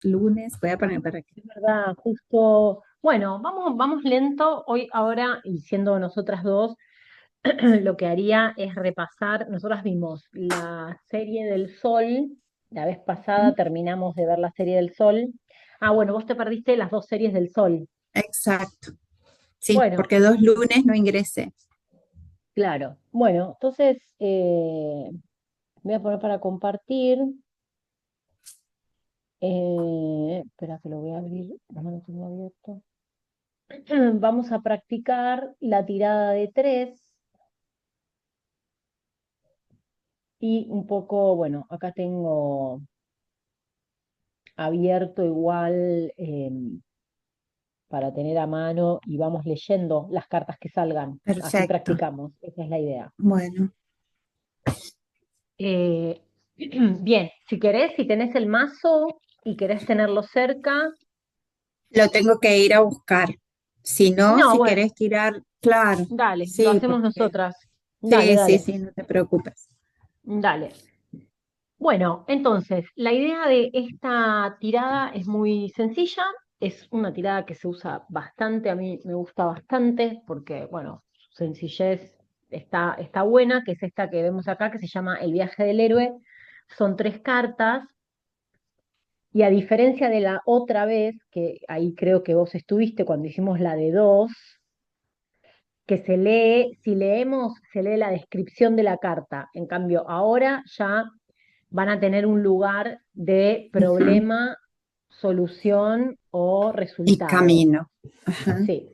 lunes, voy a poner para que. Es verdad, justo. Bueno, vamos lento. Hoy, ahora, y siendo nosotras dos, lo que haría es repasar. Nosotras vimos la serie del Sol. La vez pasada terminamos de ver la serie del Sol. Ah, bueno, vos te perdiste las dos series del Sol. Exacto. Sí, Bueno, porque 2 lunes no ingresé. claro. Bueno, entonces voy a poner para compartir. Espera que lo voy a abrir. No lo tengo abierto. Vamos a practicar la tirada de tres y un poco, bueno, acá tengo abierto igual para tener a mano y vamos leyendo las cartas que salgan. Así Perfecto. practicamos, esa es la idea. Bueno, Eh, bien, si querés, si tenés el mazo y querés tenerlo cerca, lo tengo que ir a buscar. Si no, no, si bueno, querés tirar, claro. dale, lo Sí, hacemos porque. nosotras. Dale, Sí, sí, dale, sí, no te preocupes. dale. Bueno, entonces, la idea de esta tirada es muy sencilla, es una tirada que se usa bastante, a mí me gusta bastante porque, bueno, su sencillez está buena, que es esta que vemos acá, que se llama El viaje del héroe. Son tres cartas y a diferencia de la otra vez, que ahí creo que vos estuviste cuando hicimos la de dos, que se lee, si leemos, se lee la descripción de la carta. En cambio, ahora ya van a tener un lugar de Ujú. problema, solución o Y resultado. camino. Ajá. Sí.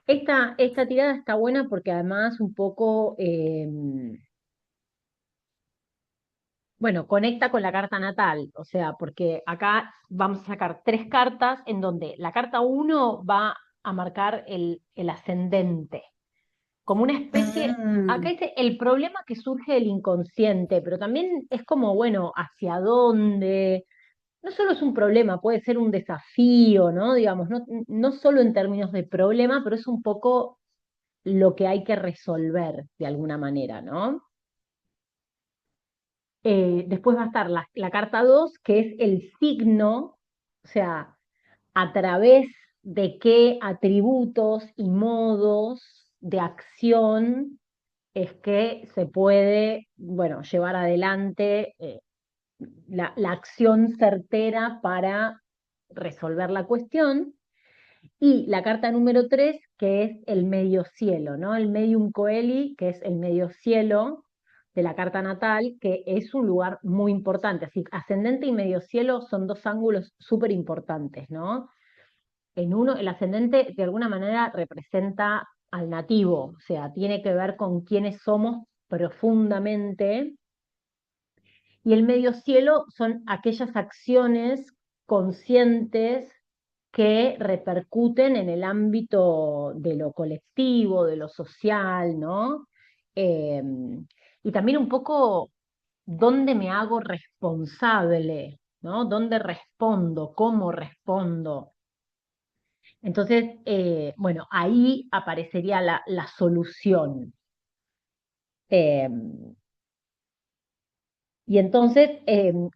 Esta tirada está buena porque además un poco, bueno, conecta con la carta natal, o sea, porque acá vamos a sacar tres cartas en donde la carta uno va a marcar el ascendente, como una especie, acá Ah, dice el problema que surge del inconsciente, pero también es como, bueno, hacia dónde, no solo es un problema, puede ser un desafío, ¿no? Digamos, no solo en términos de problema, pero es un poco lo que hay que resolver de alguna manera, ¿no? Después va a estar la carta 2 que es el signo, o sea, a través de qué atributos y modos de acción es que se puede, bueno, llevar adelante la acción certera para resolver la cuestión. Y la carta número 3 que es el medio cielo, ¿no? El medium coeli, que es el medio cielo de la carta natal, que es un lugar muy importante. Así, ascendente y medio cielo son dos ángulos súper importantes, ¿no? En uno, el ascendente de alguna manera representa al nativo, o sea, tiene que ver con quiénes somos profundamente, y el medio cielo son aquellas acciones conscientes que repercuten en el ámbito de lo colectivo, de lo social, ¿no? Eh, y también un poco dónde me hago responsable, ¿no? ¿Dónde respondo? ¿Cómo respondo? Entonces, bueno, ahí aparecería la solución. Eh, Y entonces, en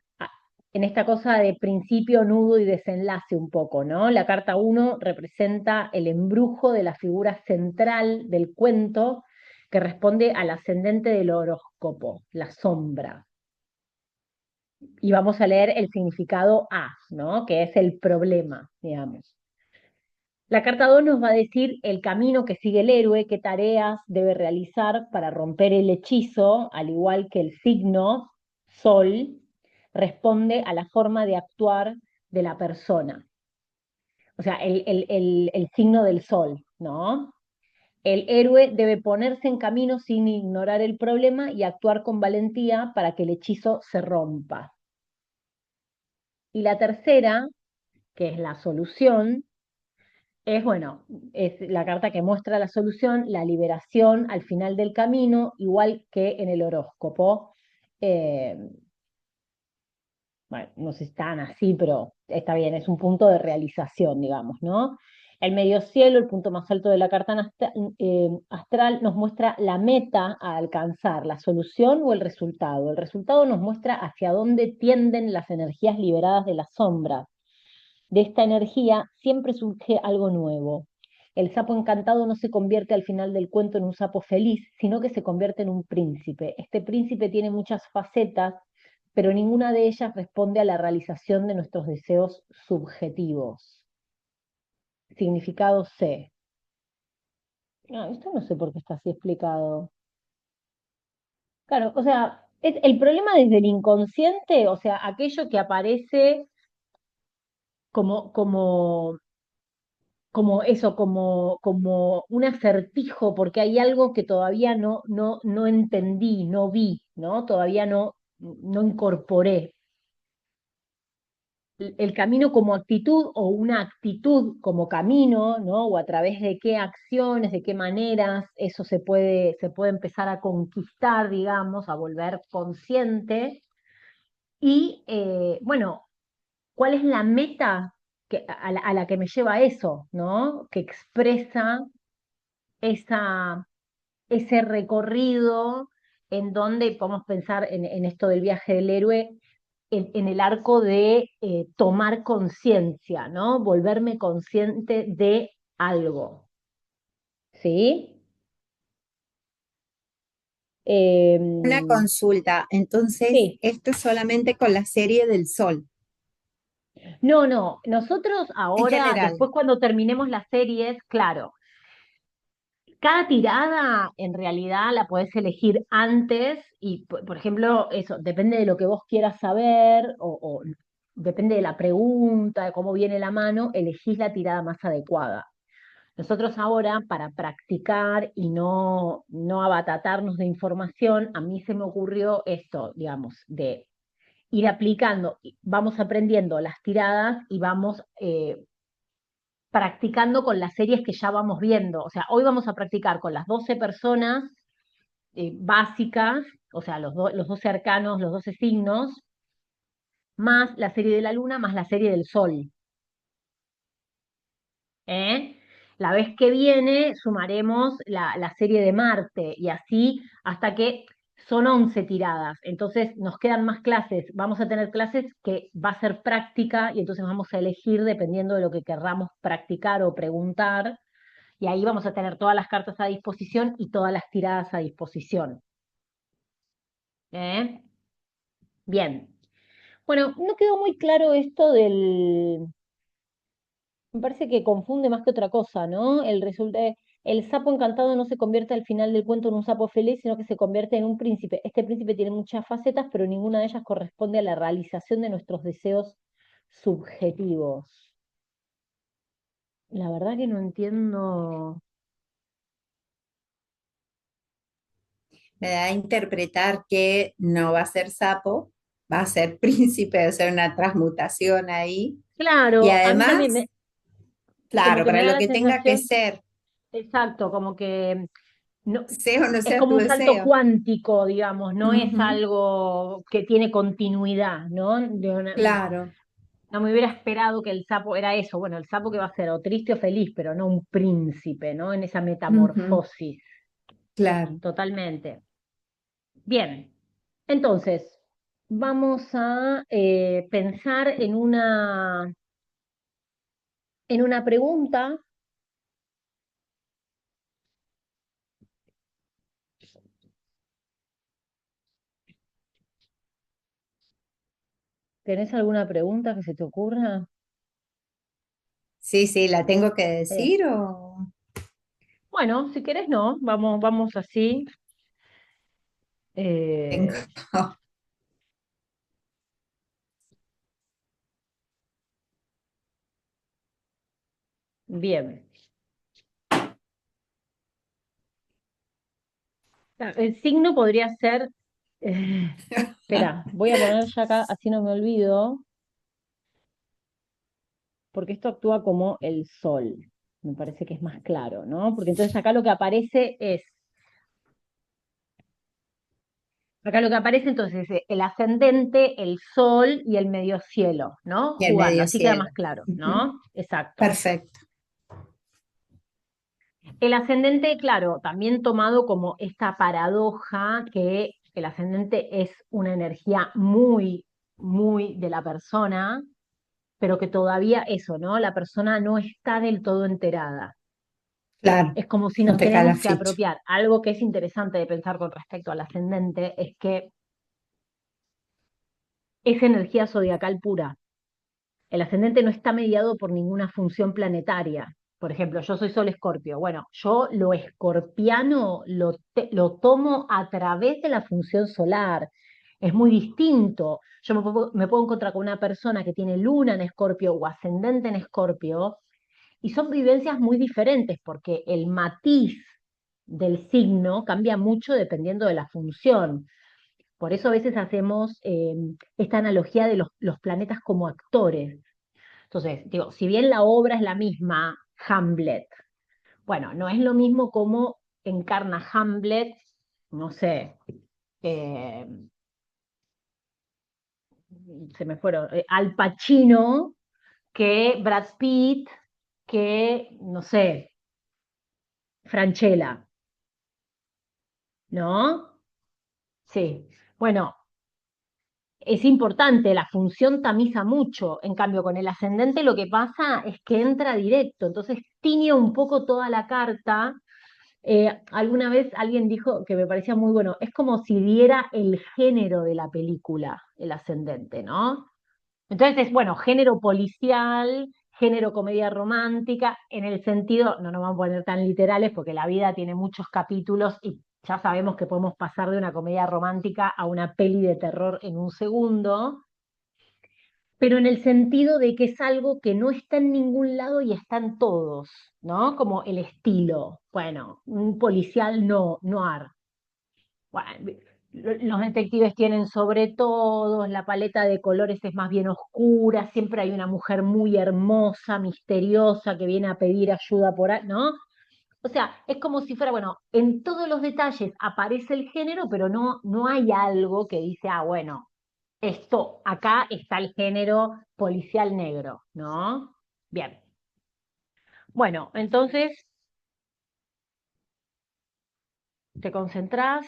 esta cosa de principio, nudo y desenlace un poco, ¿no? La carta uno representa el embrujo de la figura central del cuento que responde al ascendente del horóscopo, la sombra. Y vamos a leer el significado A, ¿no? Que es el problema, digamos. La carta 2 nos va a decir el camino que sigue el héroe, qué tareas debe realizar para romper el hechizo, al igual que el signo Sol responde a la forma de actuar de la persona. O sea, el signo del Sol, ¿no? El héroe debe ponerse en camino sin ignorar el problema y actuar con valentía para que el hechizo se rompa. Y la tercera, que es la solución, es, bueno, es la carta que muestra la solución, la liberación al final del camino, igual que en el horóscopo. Eh, bueno, no sé si están así, pero está bien, es un punto de realización, digamos, ¿no? El medio cielo, el punto más alto de la carta astral, nos muestra la meta a alcanzar, la solución o el resultado. El resultado nos muestra hacia dónde tienden las energías liberadas de las sombras. De esta energía siempre surge algo nuevo. El sapo encantado no se convierte al final del cuento en un sapo feliz, sino que se convierte en un príncipe. Este príncipe tiene muchas facetas, pero ninguna de ellas responde a la realización de nuestros deseos subjetivos. Significado C. No, esto no sé por qué está así explicado. Claro, o sea, es el problema desde el inconsciente, o sea, aquello que aparece como como eso, como un acertijo, porque hay algo que todavía no entendí, no vi, ¿no? Todavía no incorporé. El camino como actitud o una actitud como camino, ¿no? O a través de qué acciones, de qué maneras, eso se puede empezar a conquistar, digamos, a volver consciente. Y bueno, ¿cuál es la meta a la que me lleva eso, ¿no? Que expresa esa, ese recorrido en donde podemos pensar en esto del viaje del héroe, en el arco de tomar conciencia, ¿no? Volverme consciente de algo, ¿sí? Una Em, consulta. Entonces, sí, esto es solamente con la serie del Sol, no, no, nosotros en ahora, general. después cuando terminemos las series, claro, cada tirada en realidad la podés elegir antes y, por ejemplo, eso, depende de lo que vos quieras saber o depende de la pregunta, de cómo viene la mano, elegís la tirada más adecuada. Nosotros ahora, para practicar y no abatatarnos de información, a mí se me ocurrió esto, digamos, de ir aplicando, vamos aprendiendo las tiradas y vamos practicando con las series que ya vamos viendo. O sea, hoy vamos a practicar con las 12 personas básicas, o sea, los 12 arcanos, los 12 signos, más la serie de la luna, más la serie del sol. ¿Eh? La vez que viene sumaremos la serie de Marte y así hasta que son 11 tiradas. Entonces nos quedan más clases. Vamos a tener clases que va a ser práctica y entonces vamos a elegir dependiendo de lo que querramos practicar o preguntar. Y ahí vamos a tener todas las cartas a disposición y todas las tiradas a disposición. ¿Eh? Bien. Bueno, no quedó muy claro esto del. Me parece que confunde más que otra cosa, ¿no? El sapo encantado no se convierte al final del cuento en un sapo feliz, sino que se convierte en un príncipe. Este príncipe tiene muchas facetas, pero ninguna de ellas corresponde a la realización de nuestros deseos subjetivos. La verdad que no entiendo. Me da a interpretar que no va a ser sapo, va a ser príncipe, va a ser una transmutación ahí. Y Claro, a mí también además, como claro, que me para da lo la que tenga que sensación, ser, exacto, como que no, sea o no es sea tu como un salto deseo. cuántico, digamos, no es Ujú, algo que tiene continuidad, ¿no? claro. No me hubiera esperado que el sapo era eso. Bueno, el sapo que va a ser o triste o feliz, pero no un príncipe, ¿no? En esa Ujú, metamorfosis, claro. totalmente. Bien, entonces, vamos a pensar en una pregunta. ¿Tenés alguna pregunta que se te ocurra? Sí, sí, la tengo que Eh, decir o bueno, si querés, no, vamos así. tengo. Eh, bien. El signo podría ser, espera, voy a poner ya acá, así no me olvido, porque esto actúa como el sol. Me parece que es más claro, ¿no? Porque entonces acá lo que aparece entonces es el ascendente, el sol y el medio cielo, ¿no? Y el Jugando, medio así queda más cielo. claro, Ujú, ¿no? Exacto. perfecto. El ascendente, claro, también tomado como esta paradoja que el ascendente es una energía muy, muy de la persona, pero que todavía eso, ¿no? La persona no está del todo enterada. Claro, Es como si no nos te cae la tenemos que ficha. apropiar. Algo que es interesante de pensar con respecto al ascendente es que es energía zodiacal pura. El ascendente no está mediado por ninguna función planetaria. Por ejemplo, yo soy Sol Escorpio. Bueno, yo lo escorpiano lo tomo a través de la función solar. Es muy distinto. Yo me puedo encontrar con una persona que tiene luna en Escorpio o ascendente en Escorpio y son vivencias muy diferentes porque el matiz del signo cambia mucho dependiendo de la función. Por eso a veces hacemos esta analogía de los planetas como actores. Entonces, digo, si bien la obra es la misma, Hamlet, bueno, no es lo mismo como encarna Hamlet, no sé, eh, se me fueron, Al Pacino, que Brad Pitt, que, no sé, Franchella, ¿no? Sí. Bueno, es importante, la función tamiza mucho, en cambio con el ascendente lo que pasa es que entra directo, entonces tiñe un poco toda la carta. Alguna vez alguien dijo que me parecía muy bueno, es como si diera el género de la película, el ascendente, ¿no? Entonces es, bueno, género policial, género comedia romántica, en el sentido, no nos vamos a poner tan literales porque la vida tiene muchos capítulos y ya sabemos que podemos pasar de una comedia romántica a una peli de terror en un segundo, pero en el sentido de que es algo que no está en ningún lado y está en todos, ¿no? Como el estilo. Bueno, un policial no, noir. Bueno, los detectives tienen sobre todo, la paleta de colores es más bien oscura, siempre hay una mujer muy hermosa, misteriosa, que viene a pedir ayuda por ahí, ¿no? O sea, es como si fuera, bueno, en todos los detalles aparece el género, pero no, no hay algo que dice, ah, bueno, esto, acá está el género policial negro, ¿no? Bien. Bueno, entonces te concentrás,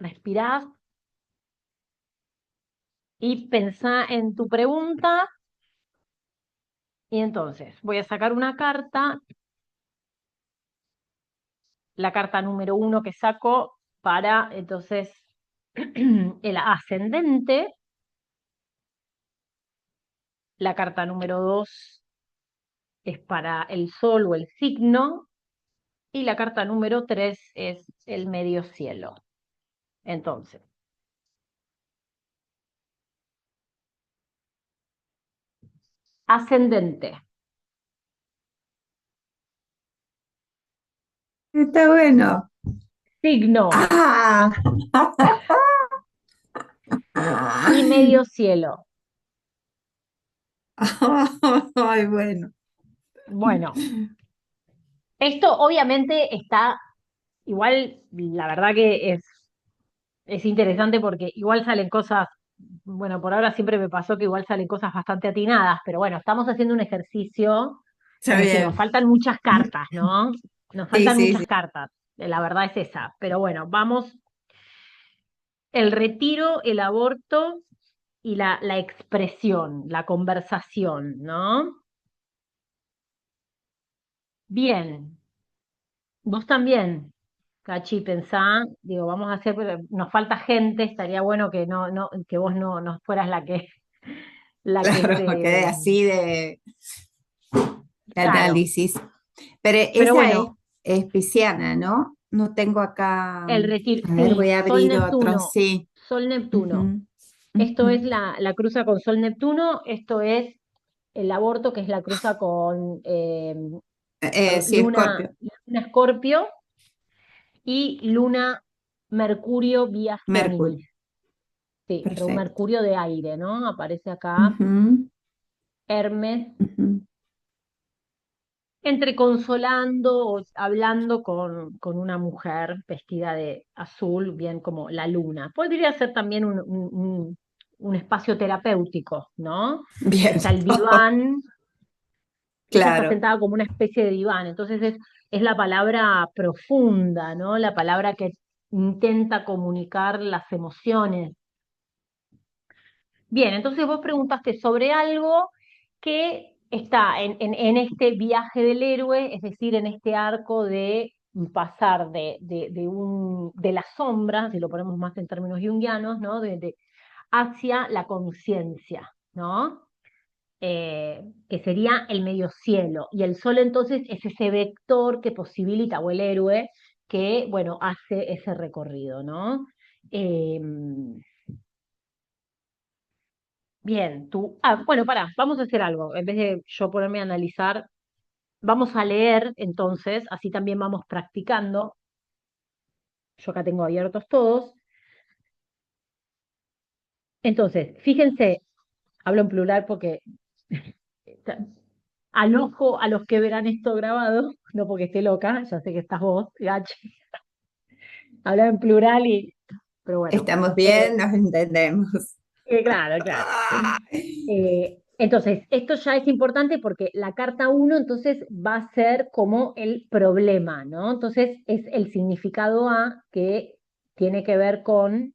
respirás y pensá en tu pregunta. Y entonces voy a sacar una carta, la carta número uno que saco para entonces el ascendente, la carta número dos es para el sol o el signo, y la carta número tres es el medio cielo. Entonces, ascendente, Está bueno. signo ¡Ah! y medio cielo. Ay, bueno. Bueno, esto obviamente está, igual la verdad que es interesante porque igual salen cosas, bueno, por ahora siempre me pasó que igual salen cosas bastante atinadas, pero bueno, estamos haciendo un ejercicio, Está es decir, nos bien. faltan muchas cartas, ¿no? Nos Sí, faltan sí, muchas sí. cartas, la verdad es esa, pero bueno, vamos, el retiro, el aborto y la expresión, la conversación, ¿no? Bien, vos también. Cachi, pensá, digo, vamos a hacer, pero nos falta gente, estaría bueno que que vos no fueras la que Claro, quedé se, así de claro, análisis. Pero pero esa bueno, es pisciana, ¿no? No tengo acá. el retiro, A ver, sí, voy a Sol abrir otro, Neptuno, sí. Sol Neptuno. Ujú, Esto es ujú. la cruza con Sol Neptuno, esto es el aborto, que es la cruza con perdón, Sí, Escorpio, Luna Escorpio y Luna Mercurio vía Mercurio. Géminis. Sí, pero un Perfecto. Mercurio de aire, ¿no? Aparece acá Ujú, Hermes ujú. entre consolando o hablando con una mujer vestida de azul, bien como la luna. Podría ser también un espacio terapéutico, ¿no? Bien. Está el diván, Ella está claro. sentada como una especie de diván, entonces es la palabra profunda, ¿no? La palabra que intenta comunicar las emociones. Bien, entonces vos preguntaste sobre algo que está en este viaje del héroe, es decir, en este arco de pasar de la sombra, si lo ponemos más en términos junguianos, ¿no? Hacia la conciencia, ¿no? Que sería el medio cielo. Y el sol entonces es ese vector que posibilita, o el héroe, que, bueno, hace ese recorrido, ¿no? Eh, Bien, tú. Bueno, pará, vamos a hacer algo. En vez de yo ponerme a analizar, vamos a leer entonces, así también vamos practicando. Yo acá tengo abiertos todos. Entonces, fíjense, hablo en plural porque alojo a los que verán esto grabado, no porque esté loca, ya sé que estás vos, Gachi, habla en plural y. Pero bueno. Estamos Eh, bien, nos entendemos. claro, claro. Entonces, esto ya es importante porque la carta uno entonces va a ser como el problema, ¿no? Entonces es el significado A que tiene que ver con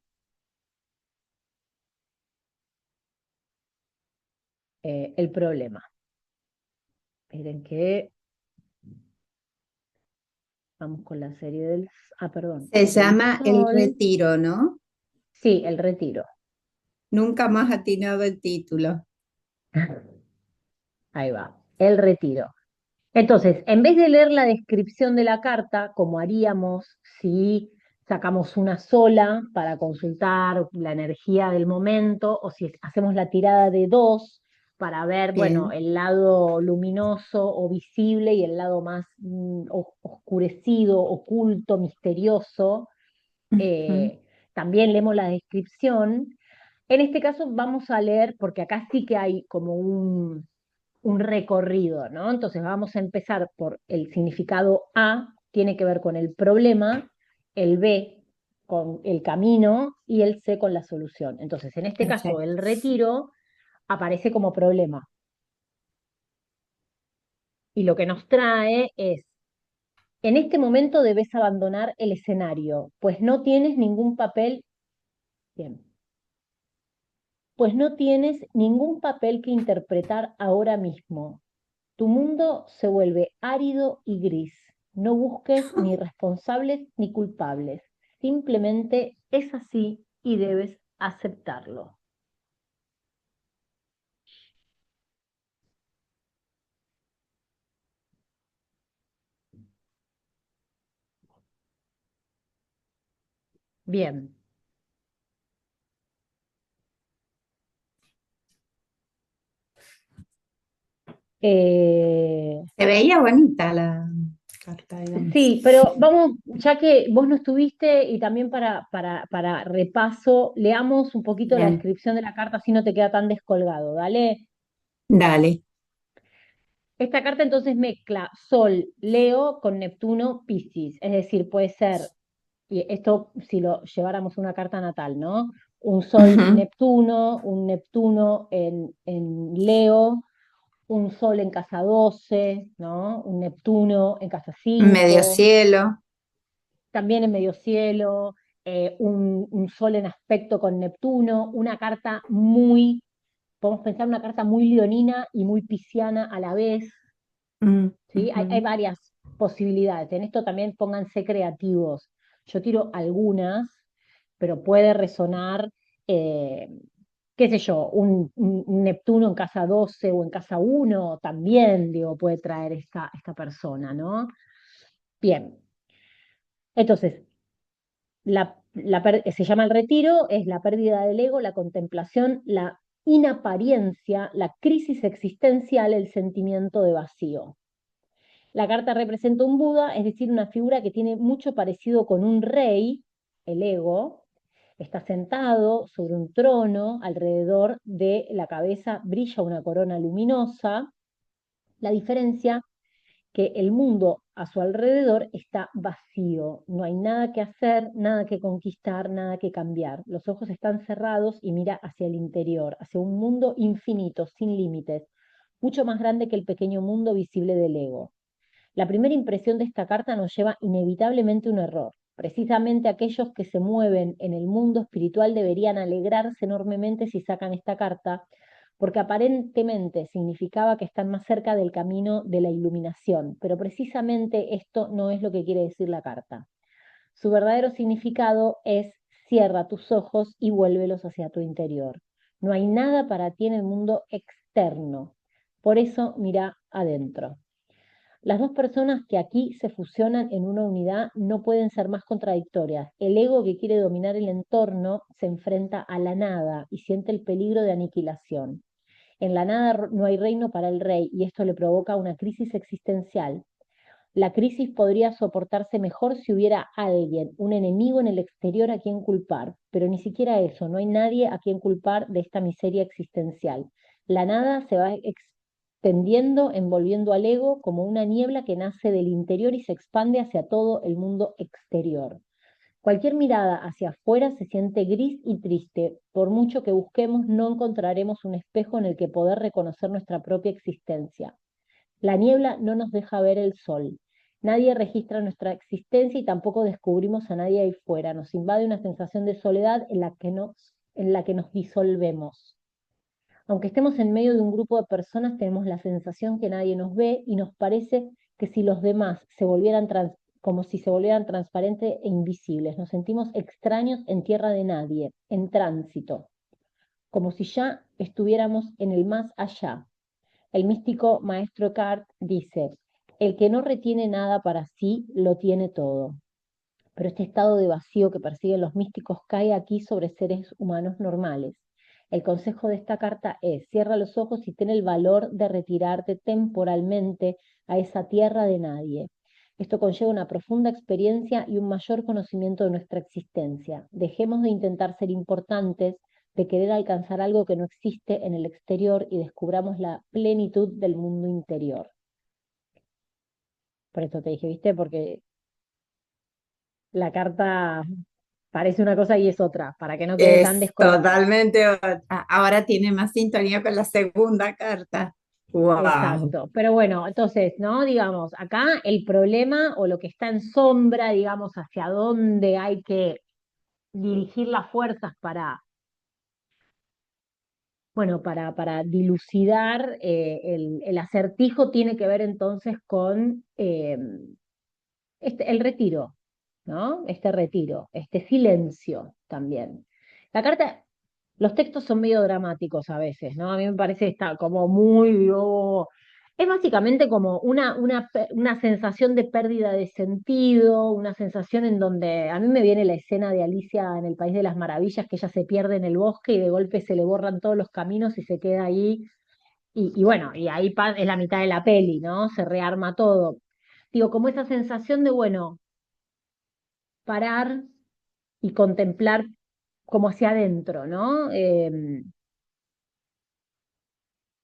el problema. Miren que vamos con la serie del, perdón, Se del llama El sol. Retiro, ¿no? Sí, el retiro. Nunca más atinado el título. Ahí va, el retiro. Entonces, en vez de leer la descripción de la carta, como haríamos si sacamos una sola para consultar la energía del momento, o si hacemos la tirada de dos para ver, bueno, Bien. el lado luminoso o visible y el lado más oscurecido, oculto, misterioso, Ujú. eh, también leemos la descripción. En este caso vamos a leer, porque acá sí que hay como un recorrido, ¿no? Entonces vamos a empezar por el significado A, tiene que ver con el problema, el B con el camino y el C con la solución. Entonces, en este caso, Perfecto. el retiro aparece como problema y lo que nos trae es, en este momento debes abandonar el escenario, pues no tienes ningún papel, bien, pues no tienes ningún papel que interpretar ahora mismo. Tu mundo se vuelve árido y gris. No busques ni responsables ni culpables. Simplemente es así y debes aceptarlo. Bien. Eh, Se veía bonita la carta, digamos. sí, pero vamos, ya que vos no estuviste y también para repaso, leamos un poquito la Bien, descripción de la carta, así no te queda tan descolgado, ¿dale? dale. Esta carta entonces mezcla Sol, Leo con Neptuno, Piscis, es decir, puede ser y esto si lo lleváramos a una carta natal, ¿no? Un Sol Ujú. Neptuno, un Neptuno en Leo, un Sol en casa 12, ¿no? Un Neptuno en casa Medio 5, cielo. también en medio cielo, un Sol en aspecto con Neptuno, una carta muy, podemos pensar una carta muy leonina y muy pisciana a la vez, Mm, ¿sí? Hay ujú. varias posibilidades. En esto también pónganse creativos. Yo tiro algunas, pero puede resonar, eh, qué sé yo, un Neptuno en casa 12 o en casa uno también, digo, puede traer esta persona, ¿no? Bien, entonces, se llama el retiro, es la pérdida del ego, la contemplación, la inapariencia, la crisis existencial, el sentimiento de vacío. La carta representa un Buda, es decir, una figura que tiene mucho parecido con un rey, el ego. Está sentado sobre un trono, alrededor de la cabeza brilla una corona luminosa. La diferencia que el mundo a su alrededor está vacío, no hay nada que hacer, nada que conquistar, nada que cambiar. Los ojos están cerrados y mira hacia el interior, hacia un mundo infinito, sin límites. mucho más grande que el pequeño mundo visible del ego. La primera impresión de esta carta nos lleva inevitablemente a un error. Precisamente aquellos que se mueven en el mundo espiritual deberían alegrarse enormemente si sacan esta carta, porque aparentemente significaba que están más cerca del camino de la iluminación, pero precisamente esto no es lo que quiere decir la carta. Su verdadero significado es: cierra tus ojos y vuélvelos hacia tu interior. No hay nada para ti en el mundo externo. Por eso mira adentro. Las dos personas que aquí se fusionan en una unidad no pueden ser más contradictorias. El ego que quiere dominar el entorno se enfrenta a la nada y siente el peligro de aniquilación. En la nada no hay reino para el rey y esto le provoca una crisis existencial. La crisis podría soportarse mejor si hubiera alguien, un enemigo en el exterior a quien culpar, pero ni siquiera eso, no hay nadie a quien culpar de esta miseria existencial. La nada se va extendiendo, envolviendo al ego como una niebla que nace del interior y se expande hacia todo el mundo exterior. Cualquier mirada hacia afuera se siente gris y triste. Por mucho que busquemos, no encontraremos un espejo en el que poder reconocer nuestra propia existencia. La niebla no nos deja ver el sol. Nadie registra nuestra existencia y tampoco descubrimos a nadie ahí fuera. Nos invade una sensación de soledad en la que nos disolvemos. Aunque estemos en medio de un grupo de personas, tenemos la sensación que nadie nos ve y nos parece que si los demás como si se volvieran transparentes e invisibles. Nos sentimos extraños en tierra de nadie, en tránsito, como si ya estuviéramos en el más allá. El místico maestro Eckhart dice: el que no retiene nada para sí, lo tiene todo. Pero este estado de vacío que persiguen los místicos cae aquí sobre seres humanos normales. El consejo de esta carta es: cierra los ojos y ten el valor de retirarte temporalmente a esa tierra de nadie. Esto conlleva una profunda experiencia y un mayor conocimiento de nuestra existencia. Dejemos de intentar ser importantes, de querer alcanzar algo que no existe en el exterior y descubramos la plenitud del mundo interior. Por eso te dije, ¿viste? Porque la carta parece una cosa y es otra, para que no quede tan Es descolgada. totalmente otra. Ahora tiene más sintonía con la segunda carta. Wow. Exacto. Pero bueno, entonces, ¿no? Digamos, acá el problema o lo que está en sombra, digamos, hacia dónde hay que dirigir las fuerzas para, bueno, para dilucidar el acertijo tiene que ver entonces con el retiro, ¿no? Este retiro, este silencio también. La carta, los textos son medio dramáticos a veces, ¿no? A mí me parece que está como muy... es básicamente como una sensación de pérdida de sentido, una sensación en donde a mí me viene la escena de Alicia en el País de las Maravillas, que ella se pierde en el bosque y de golpe se le borran todos los caminos y se queda ahí. Y bueno, y ahí es la mitad de la peli, ¿no? Se rearma todo. Digo, como esa sensación de, bueno, parar y contemplar como hacia adentro, ¿no?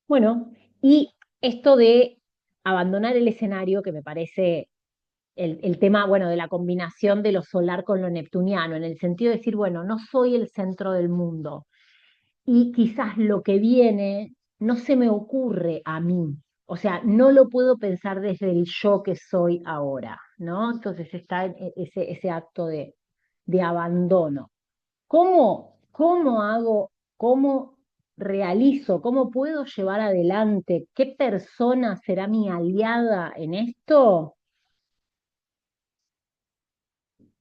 Bueno, y esto de abandonar el escenario, que me parece el tema, bueno, de la combinación de lo solar con lo neptuniano, en el sentido de decir, bueno, no soy el centro del mundo y quizás lo que viene no se me ocurre a mí, o sea, no lo puedo pensar desde el yo que soy ahora, ¿no? Entonces está ese acto de abandono. ¿Cómo hago, cómo realizo, cómo puedo llevar adelante, qué persona será mi aliada en esto?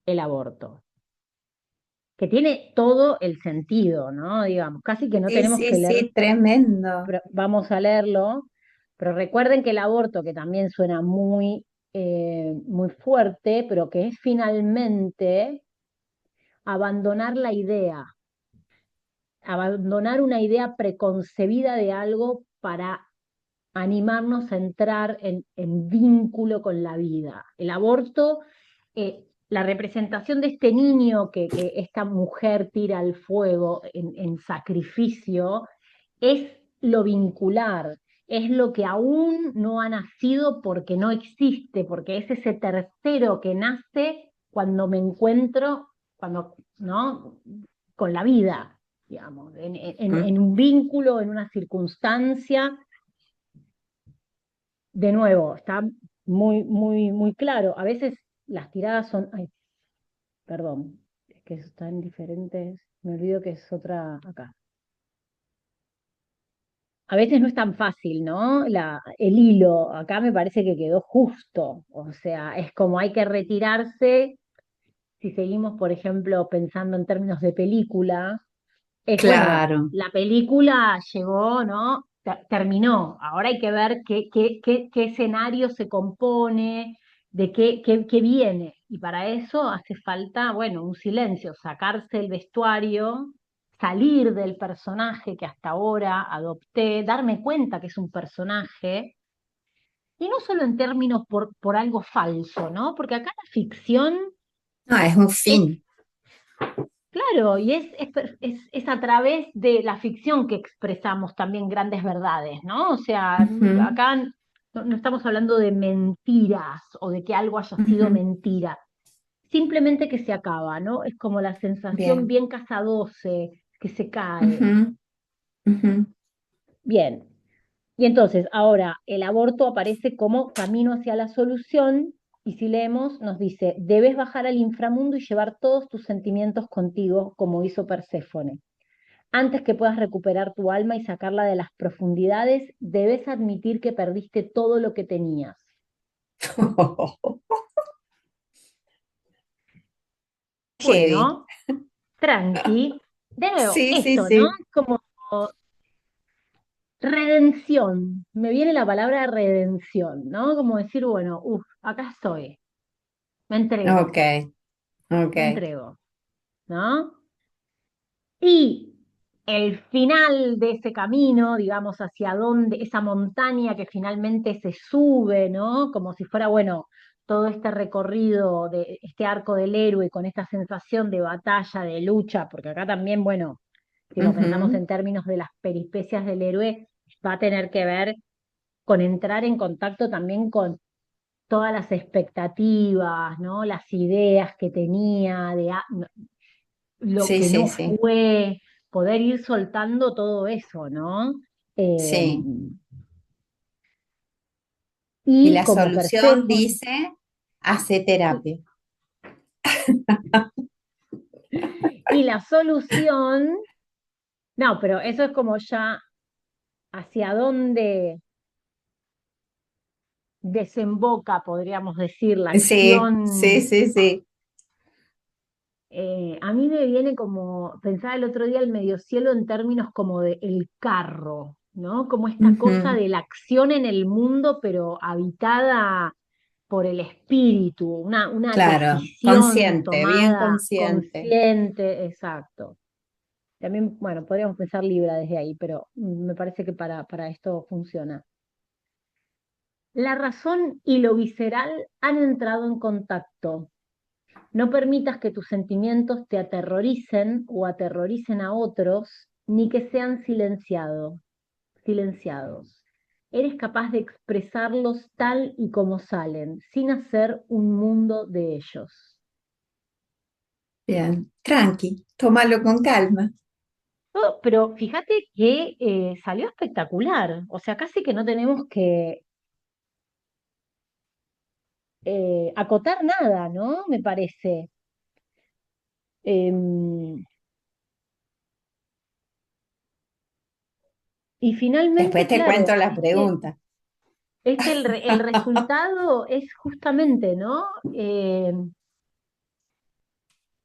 El aborto, que tiene todo el sentido, ¿no? Digamos, casi que no Sí, tenemos sí, que leer, sí, tremendo. vamos a leerlo, pero recuerden que el aborto, que también suena muy fuerte, pero que es finalmente abandonar la idea, abandonar una idea preconcebida de algo para animarnos a entrar en vínculo con la vida. El aborto, la representación de este niño que esta mujer tira al fuego en sacrificio, es lo vincular, es lo que aún no ha nacido porque no existe, porque es ese tercero que nace cuando me encuentro, cuando, ¿no? Con la vida, digamos, en un vínculo, en una circunstancia de nuevo, está muy, muy, muy claro. A veces las tiradas son, ay, perdón, es que están diferentes, me olvido que es otra acá. A veces no es tan fácil, ¿no? El hilo, acá me parece que quedó justo, o sea, es como hay que retirarse, si seguimos, por ejemplo, pensando en términos de película, es bueno, Claro. la película llegó, ¿no? Terminó, ahora hay que ver qué escenario se compone, de qué viene, y para eso hace falta, bueno, un silencio, sacarse el vestuario, salir del personaje que hasta ahora adopté, darme cuenta que es un personaje, y no solo en términos por algo falso, ¿no? Porque acá la ficción No, es un es, fin. claro, y es a través de la ficción que expresamos también grandes verdades, ¿no? O sea, Ujú, acá no estamos hablando de mentiras o de que algo haya sido ujú. mentira, simplemente que se acaba, ¿no? Es como la sensación Bien. bien casadoce que se cae. Ujú, ujú. Bien, y entonces ahora el aborto aparece como camino hacia la solución. Y si leemos, nos dice, debes bajar al inframundo y llevar todos tus sentimientos contigo, como hizo Perséfone. Antes que puedas recuperar tu alma y sacarla de las profundidades, debes admitir que perdiste todo lo que tenías. Heavy. Bueno, tranqui. De nuevo, Sí, sí, esto, ¿no? sí. Como redención. Me viene la palabra redención, ¿no? Como decir, bueno, uff, acá estoy. Me Ok, entrego, ok. me entrego, ¿no? Y el final de ese camino, digamos, hacia dónde, esa montaña que finalmente se sube, ¿no? Como si fuera, bueno, todo este recorrido de este arco del héroe con esta sensación de batalla, de lucha, porque acá también, bueno, si lo pensamos Ujú. en términos de las peripecias del héroe, va a tener que ver con entrar en contacto también con todas las expectativas, ¿no? Las ideas que tenía, lo Sí, que sí, no sí. fue, poder ir soltando todo eso, ¿no? Eh, Sí. Y y la como solución Perséfone, dice, hace terapia. y la solución, no, pero eso es como ya hacia dónde desemboca, podríamos decir, la Sí, sí, acción. sí, sí. A mí me viene como, pensaba el otro día el medio cielo en términos como de el carro, ¿no? Como esta cosa Ujú. de la acción en el mundo, pero habitada por el espíritu, una Claro, decisión consciente, bien tomada consciente. consciente, exacto. También, bueno, podríamos pensar Libra desde ahí, pero me parece que para esto funciona. La razón y lo visceral han entrado en contacto. No permitas que tus sentimientos te aterroricen o aterroricen a otros, ni que sean silenciados. Eres capaz de expresarlos tal y como salen, sin hacer un mundo de ellos. Bien, tranqui, tómalo con calma. Oh, pero fíjate que salió espectacular. O sea, casi que no tenemos que acotar nada, ¿no? Me parece. Em, y Después finalmente, te cuento claro, las preguntas. el resultado es justamente, ¿no?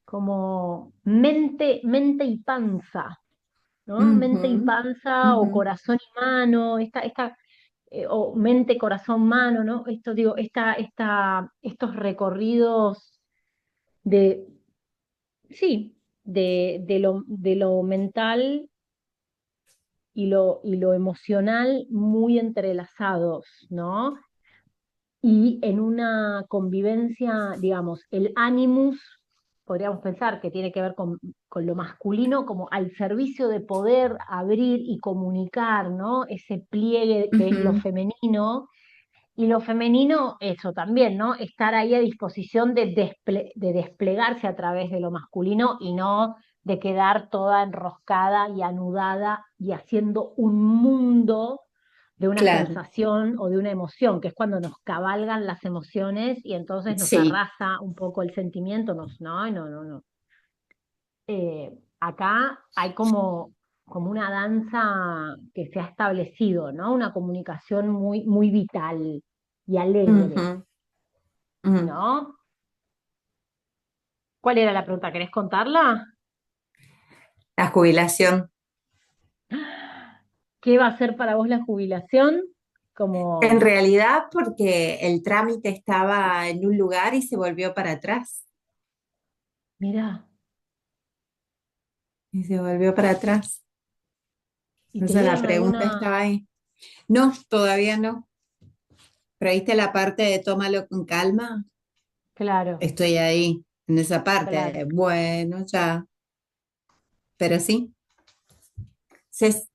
Como mente y panza, ¿no? Mente y Ujú, panza o ujú. corazón y mano, o mente, corazón, mano, ¿no? Esto digo, estos recorridos de, sí, de lo mental y lo emocional muy entrelazados, ¿no? Y en una convivencia, digamos, el animus, podríamos pensar que tiene que ver con lo masculino, como al servicio de poder abrir y comunicar, ¿no? Ese pliegue que es lo Ujú. femenino, y lo femenino, eso también, ¿no? Estar ahí a disposición de desplegarse a través de lo masculino y no de quedar toda enroscada y anudada y haciendo un mundo de una claro, sensación o de una emoción, que es cuando nos cabalgan las emociones y entonces nos sí. arrasa un poco el sentimiento, no, no, no, no. Acá hay como una danza que se ha establecido, ¿no? Una comunicación muy, muy vital y alegre, Ujú, ujú. ¿no? ¿Cuál era la pregunta? ¿Querés contarla? La jubilación. ¿Qué va a ser para vos la jubilación? En Como, realidad, porque el trámite estaba en un lugar y se volvió para atrás. mira, Y se volvió para atrás. ¿y te Entonces la dieron pregunta alguna? estaba ahí. No, todavía no. Pero viste la parte de tómalo con calma. Claro, Estoy ahí, en esa parte claro. de, bueno, ya. Pero sí,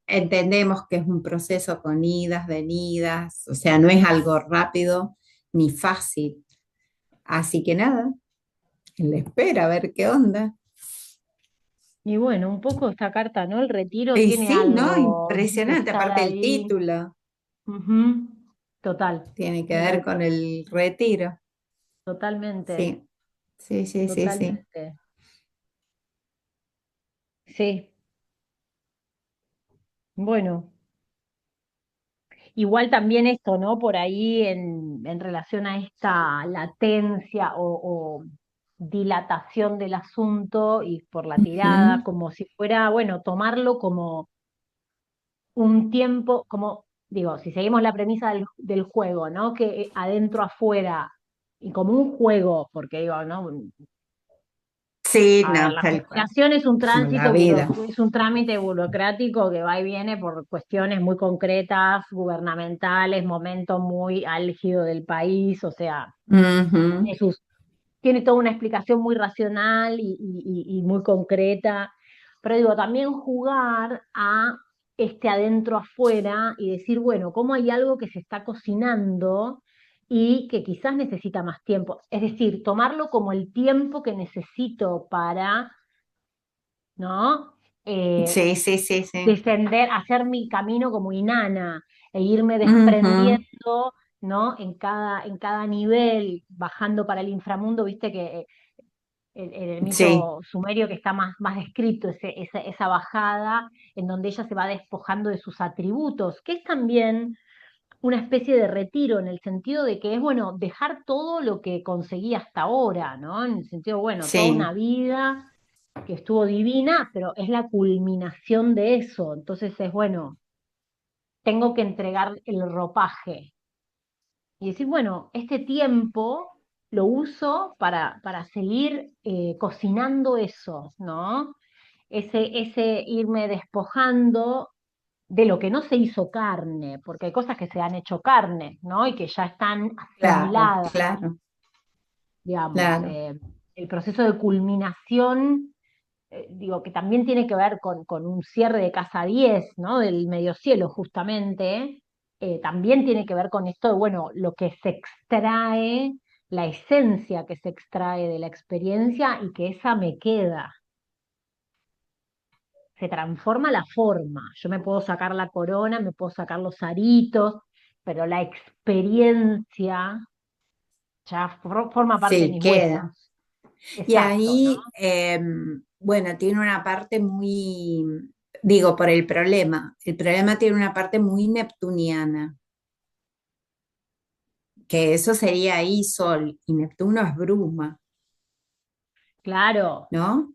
entendemos que es un proceso con idas, venidas, o sea, no es algo rápido ni fácil. Así que nada, le espera a ver qué onda. Y bueno, un poco esta carta, ¿no? El retiro Y tiene sí, ¿no? algo de Impresionante. estar Aparte el ahí. título Ujú. Total, tiene que ver total, con el retiro. totalmente, Sí, sí, sí, sí, sí. totalmente. Sí, bueno. Igual también esto, ¿no? Por ahí en relación a esta latencia o dilatación del asunto y por la tirada, Ujú. como si fuera, bueno, tomarlo como un tiempo, como digo, si seguimos la premisa del juego, ¿no? Que adentro afuera, y como un juego, porque digo, ¿no? Sí, A ver, no, la tal cual. jubilación es un Como la tránsito, vida. es un trámite burocrático que va y viene por cuestiones muy concretas, gubernamentales, momento muy álgido del país, o sea, Ujú. tiene tiene toda una explicación muy racional y muy concreta. Pero digo, también jugar a este adentro afuera y decir, bueno, ¿cómo hay algo que se está cocinando y que quizás necesita más tiempo? Es decir, tomarlo como el tiempo que necesito para, ¿no? Eh, Sí, sí, sí, sí. Descender, hacer mi camino como inana e irme Ujú. desprendiendo, ¿no? En cada nivel, bajando para el inframundo, viste que en el Sí, mito sumerio que está más descrito esa bajada en donde ella se va despojando de sus atributos, que es también una especie de retiro en el sentido de que es, bueno, dejar todo lo que conseguí hasta ahora, ¿no? En el sentido, bueno, toda sí, una vida que estuvo divina, pero es la culminación de eso. Entonces es, bueno, tengo que entregar el ropaje y decir, bueno, este tiempo lo uso para seguir cocinando eso, ¿no? Ese irme despojando de lo que no se hizo carne, porque hay cosas que se han hecho carne, ¿no? Y que ya están claro, asimiladas, claro, digamos. claro. El proceso de culminación, digo, que también tiene que ver con un cierre de casa 10, ¿no? Del medio cielo, justamente, también tiene que ver con esto de, bueno, lo que se extrae, la esencia que se extrae de la experiencia y que esa me queda. Se transforma la forma. Yo me puedo sacar la corona, me puedo sacar los aritos, pero la experiencia ya forma parte de Sí, mis queda. huesos. Y Exacto, ¿no? ahí, bueno, tiene una parte muy, digo, por el problema tiene una parte muy neptuniana, que eso sería ahí Sol, y Neptuno es bruma, Claro, ¿no?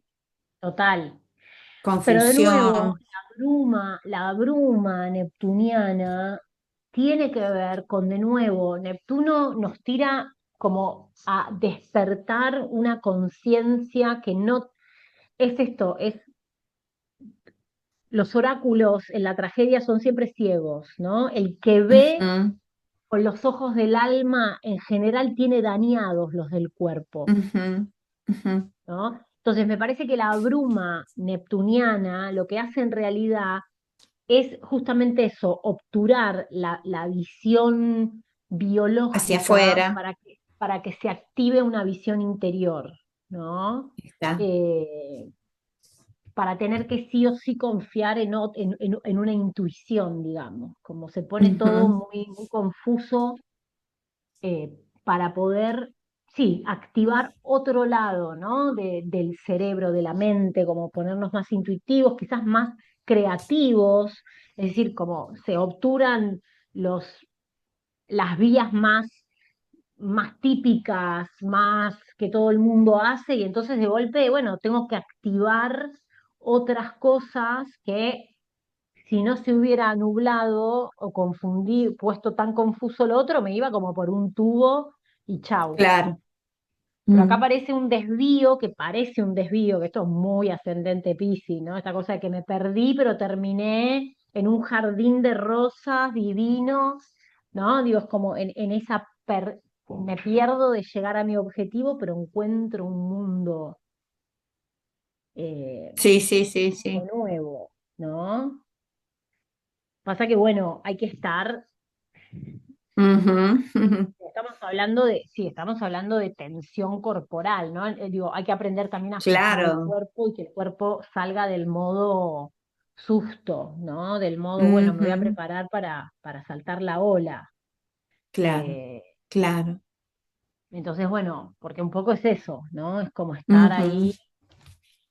total. Pero de nuevo, Confusión, la bruma neptuniana tiene que ver con, de nuevo, Neptuno nos tira como a despertar una conciencia que no es esto, es los oráculos en la tragedia son siempre ciegos, ¿no? El que ve ujú, con los ojos del alma en general tiene dañados los del cuerpo, ujú, ujú. ¿no? Entonces me parece que la bruma neptuniana lo que hace en realidad es justamente eso, obturar la visión Hacia biológica afuera, para que se active una visión interior, ¿no? está. Eh, para tener que sí o sí confiar en una intuición, digamos, como se pone todo Ujú. muy, muy confuso para poder, sí, activar otro lado, ¿no? Del cerebro, de la mente, como ponernos más intuitivos, quizás más creativos, es decir, como se obturan los, las vías más típicas, más que todo el mundo hace, y entonces de golpe, bueno, tengo que activar otras cosas que si no se hubiera nublado o confundido, puesto tan confuso lo otro, me iba como por un tubo y chau. Claro. Pero acá Mm. aparece un desvío, que parece un desvío, que esto es muy ascendente Piscis, ¿no? Esta cosa de que me perdí, pero terminé en un jardín de rosas divinos, ¿no? Digo, es como en esa me pierdo de llegar a mi objetivo, pero encuentro un mundo eh, Sí, sí, sí, sí. nuevo, ¿no? Pasa que, bueno, hay que estar. Ujú. Estamos hablando de, sí, estamos hablando de tensión corporal, ¿no? Digo, hay que aprender también a aflojar el Claro. cuerpo y que el cuerpo salga del modo susto, ¿no? Del modo, bueno, me voy a Ujú. preparar para saltar la ola. Claro, Eh, claro. entonces, bueno, porque un poco es eso, ¿no? Es como estar Ujú. ahí,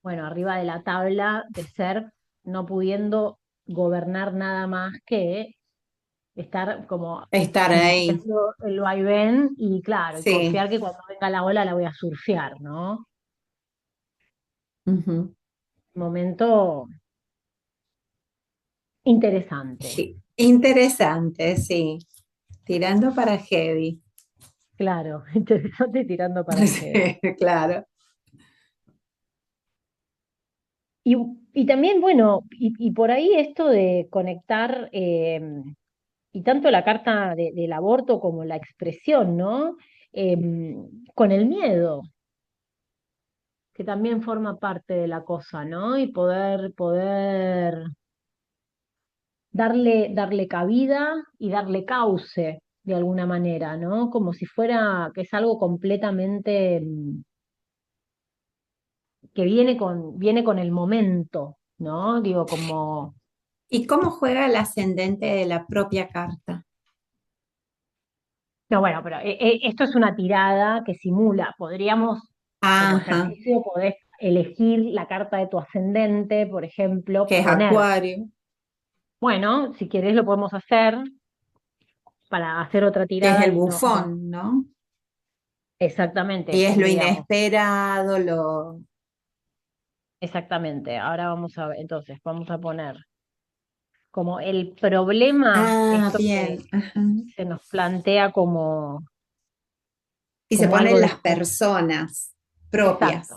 bueno, arriba de la tabla de ser, no pudiendo gobernar nada más que estar como Estar ahí. sintiendo el vaivén y claro, y Sí. confiar que cuando venga la ola la voy a surfear, ¿no? Ujú. Momento interesante, Sí. Interesante, sí. Tirando para heavy. claro, interesante tirando para heavy. Sí, claro. Y, y también, bueno, y por ahí esto de conectar, y tanto la carta del aborto como la expresión, ¿no? Con el miedo, que también forma parte de la cosa, ¿no? Y poder darle cabida y darle cauce de alguna manera, ¿no? Como si fuera que es algo completamente que viene con el momento, ¿no? Digo, como, ¿Y cómo juega el ascendente de la propia carta? no, bueno, pero esto es una tirada que simula, podríamos, como Ajá, ejercicio, podés elegir la carta de tu ascendente, por ejemplo, que es poner, Acuario, bueno, si querés lo podemos hacer para hacer otra que es tirada el y no, no, bufón, ¿no? exactamente, Y es lo tendríamos. inesperado, lo... Exactamente, ahora vamos a ver, entonces vamos a poner como el problema, Ah, esto bien. que Ajá. se nos plantea como, Y se como algo ponen las personas exacto. propias.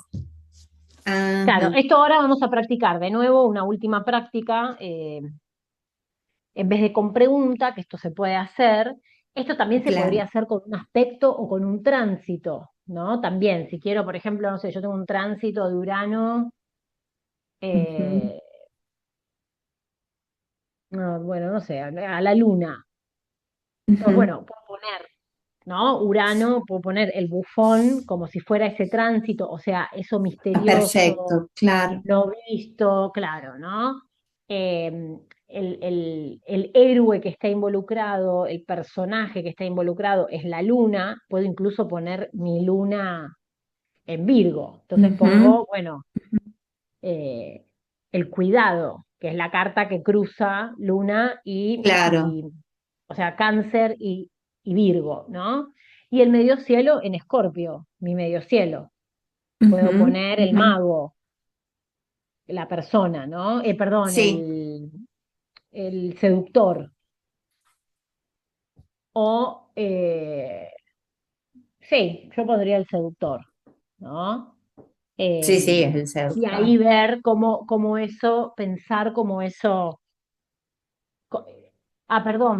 Claro, Ajá, esto ahora vamos a practicar de nuevo, una última práctica, en vez de con pregunta, que esto se puede hacer, esto también se podría claro. hacer con un aspecto o con un tránsito, ¿no? También, si quiero, por ejemplo, no sé, yo tengo un tránsito de Urano, Ujú, eh, no, bueno, no sé, a la Luna. Entonces, ujú. bueno, puedo poner, ¿no? Urano, puedo poner el bufón como si fuera ese tránsito, o sea, eso Ah, misterioso, perfecto, claro. no visto, claro, ¿no? Eh, el héroe que está involucrado, el personaje que está involucrado es la luna, puedo incluso poner mi luna en Virgo. Entonces Ujú, pongo, bueno, eh, el cuidado, que es la carta que cruza luna claro. o sea, Cáncer y Virgo, ¿no? Y el medio cielo en Escorpio, mi medio cielo. Puedo Ujú, poner el ujú. mago, la persona, ¿no? Perdón, Sí. el seductor. O, sí, yo pondría el seductor, ¿no? Eh, Sí, sí, es el y ahí seductor. ver cómo eso, pensar cómo eso. co- Perdón,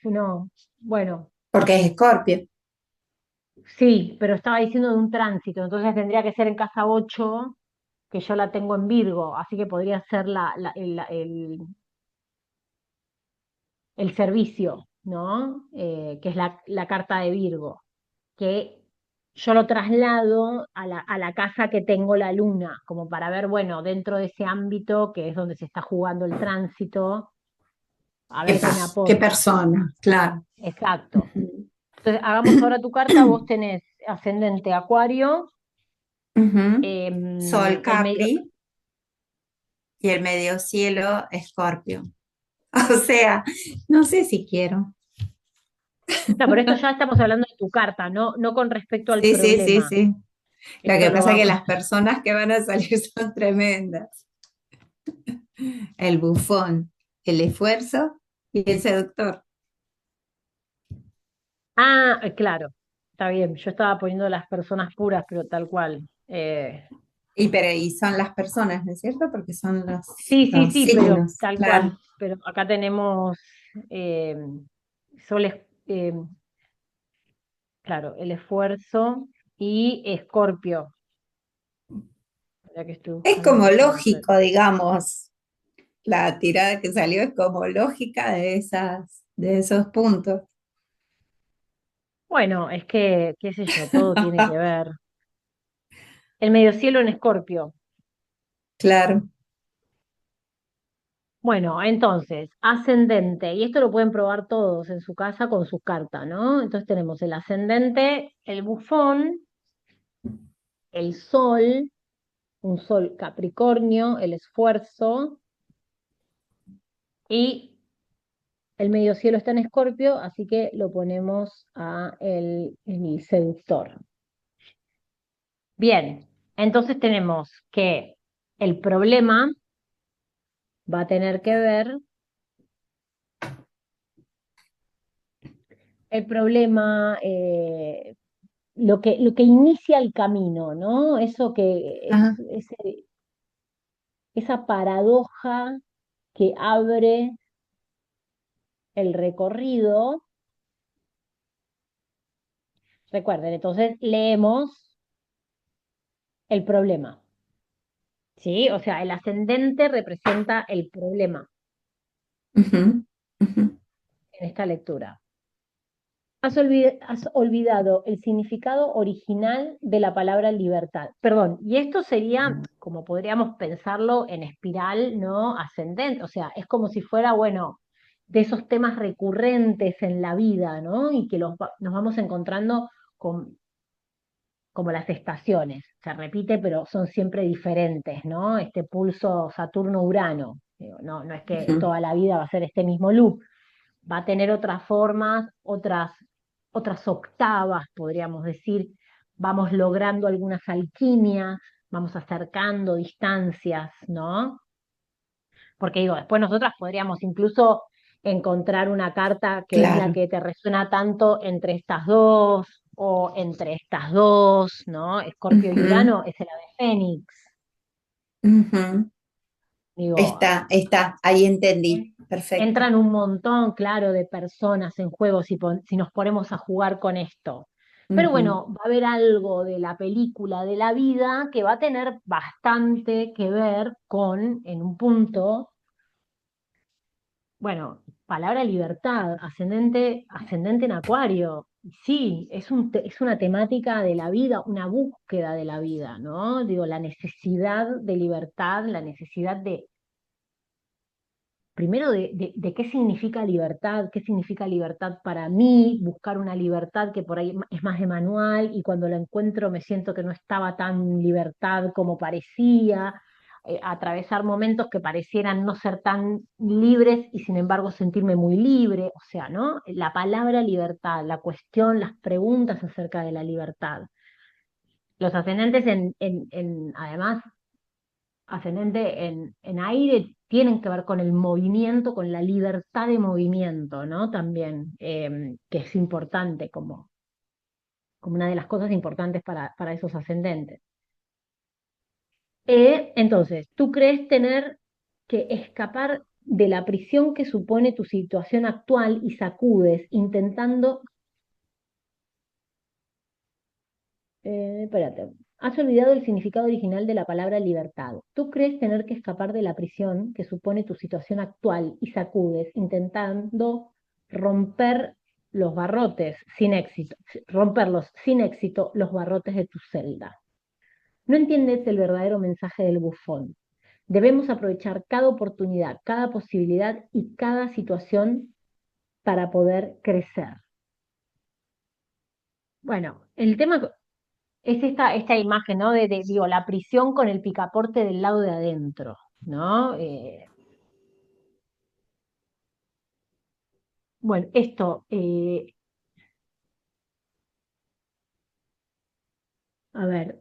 no. Bueno, Porque es Escorpio. sí, pero estaba diciendo de un tránsito, entonces tendría que ser en casa 8 que yo la tengo en Virgo, así que podría ser el servicio, ¿no? Que es la carta de Virgo, que yo lo traslado a la casa que tengo la luna, como para ver, bueno, dentro de ese ámbito que es donde se está jugando el tránsito, a ver qué me qué aporta. persona? Claro. Exacto. Ujú. Entonces, hagamos ahora tu carta, vos tenés ascendente Acuario, Ujú. Sol el medio, Capri y el medio cielo Escorpio. O sea, no sé si quiero. no, pero esto ya estamos hablando de tu carta, no, no con respecto al Sí, sí, sí, problema. sí. Lo Esto que lo pasa es que vamos. las personas que van a salir son tremendas. El bufón, el esfuerzo y el seductor. Ah, claro, está bien. Yo estaba poniendo las personas puras, pero tal cual. Y son las personas, ¿no es cierto? Porque son Sí, sí, los sí, pero signos, tal claro. cual. Pero acá tenemos eh, soles, claro, el esfuerzo y Escorpio. Ya que estoy Es buscando como acá para ver. lógico, digamos, la tirada que salió es como lógica de esos puntos. Bueno, es que, qué sé yo, todo tiene que ver. El medio cielo en Escorpio. Claro. Bueno, entonces, ascendente, y esto lo pueden probar todos en su casa con su carta, ¿no? Entonces tenemos el ascendente, el bufón, el sol, un sol Capricornio, el esfuerzo, y el medio cielo está en Escorpio, así que lo ponemos a el seductor. Bien, entonces tenemos que el problema va a tener que ver, el problema, lo que inicia el camino, ¿no? Eso que es, Ajá. esa paradoja que abre el recorrido. Recuerden, entonces leemos el problema, ¿sí? O sea, el ascendente representa el problema Ujú, ujú. en esta lectura. Has olvidado el significado original de la palabra libertad. Perdón, y esto sería, como podríamos pensarlo, en espiral, ¿no? Ascendente. O sea, es como si fuera, bueno, de esos temas recurrentes en la vida, ¿no? Y que nos vamos encontrando con, como las estaciones. Se repite, pero son siempre diferentes, ¿no? Este pulso Saturno-Urano. Digo, no, no es que Ujú. toda la vida va a ser este mismo loop, va a tener otras formas, otras octavas, podríamos decir. Vamos logrando algunas alquimias, vamos acercando distancias, ¿no? Porque digo, después nosotras podríamos incluso encontrar una carta que es la Claro. que te resuena tanto entre estas dos o entre estas dos, ¿no? Escorpio y Ujú, Urano es el ave fénix. ujú. Digo, Ahí entendí. Perfecto. entran un montón, claro, de personas en juego si nos ponemos a jugar con esto. Pero Ujú. bueno, va a haber algo de la película de la vida que va a tener bastante que ver con, en un punto, bueno, palabra libertad, ascendente en Acuario. Sí, es una temática de la vida, una búsqueda de la vida, ¿no? Digo, la necesidad de libertad, la necesidad de primero de qué significa libertad para mí, buscar una libertad que por ahí es más de manual y cuando la encuentro me siento que no estaba tan libertad como parecía, atravesar momentos que parecieran no ser tan libres y sin embargo sentirme muy libre, o sea, ¿no? La palabra libertad, la cuestión, las preguntas acerca de la libertad. Los ascendentes además ascendente en aire tienen que ver con el movimiento, con la libertad de movimiento, ¿no? También, que es importante como una de las cosas importantes para esos ascendentes. Entonces, ¿tú crees tener que escapar de la prisión que supone tu situación actual y sacudes intentando espérate, has olvidado el significado original de la palabra libertad? ¿Tú crees tener que escapar de la prisión que supone tu situación actual y sacudes, intentando romper? los barrotes sin éxito, romperlos sin éxito, los barrotes de tu celda. No entiendes el verdadero mensaje del bufón. Debemos aprovechar cada oportunidad, cada posibilidad y cada situación para poder crecer. Bueno, el tema es esta imagen, ¿no? Digo, la prisión con el picaporte del lado de adentro, ¿no? Bueno, esto, a ver,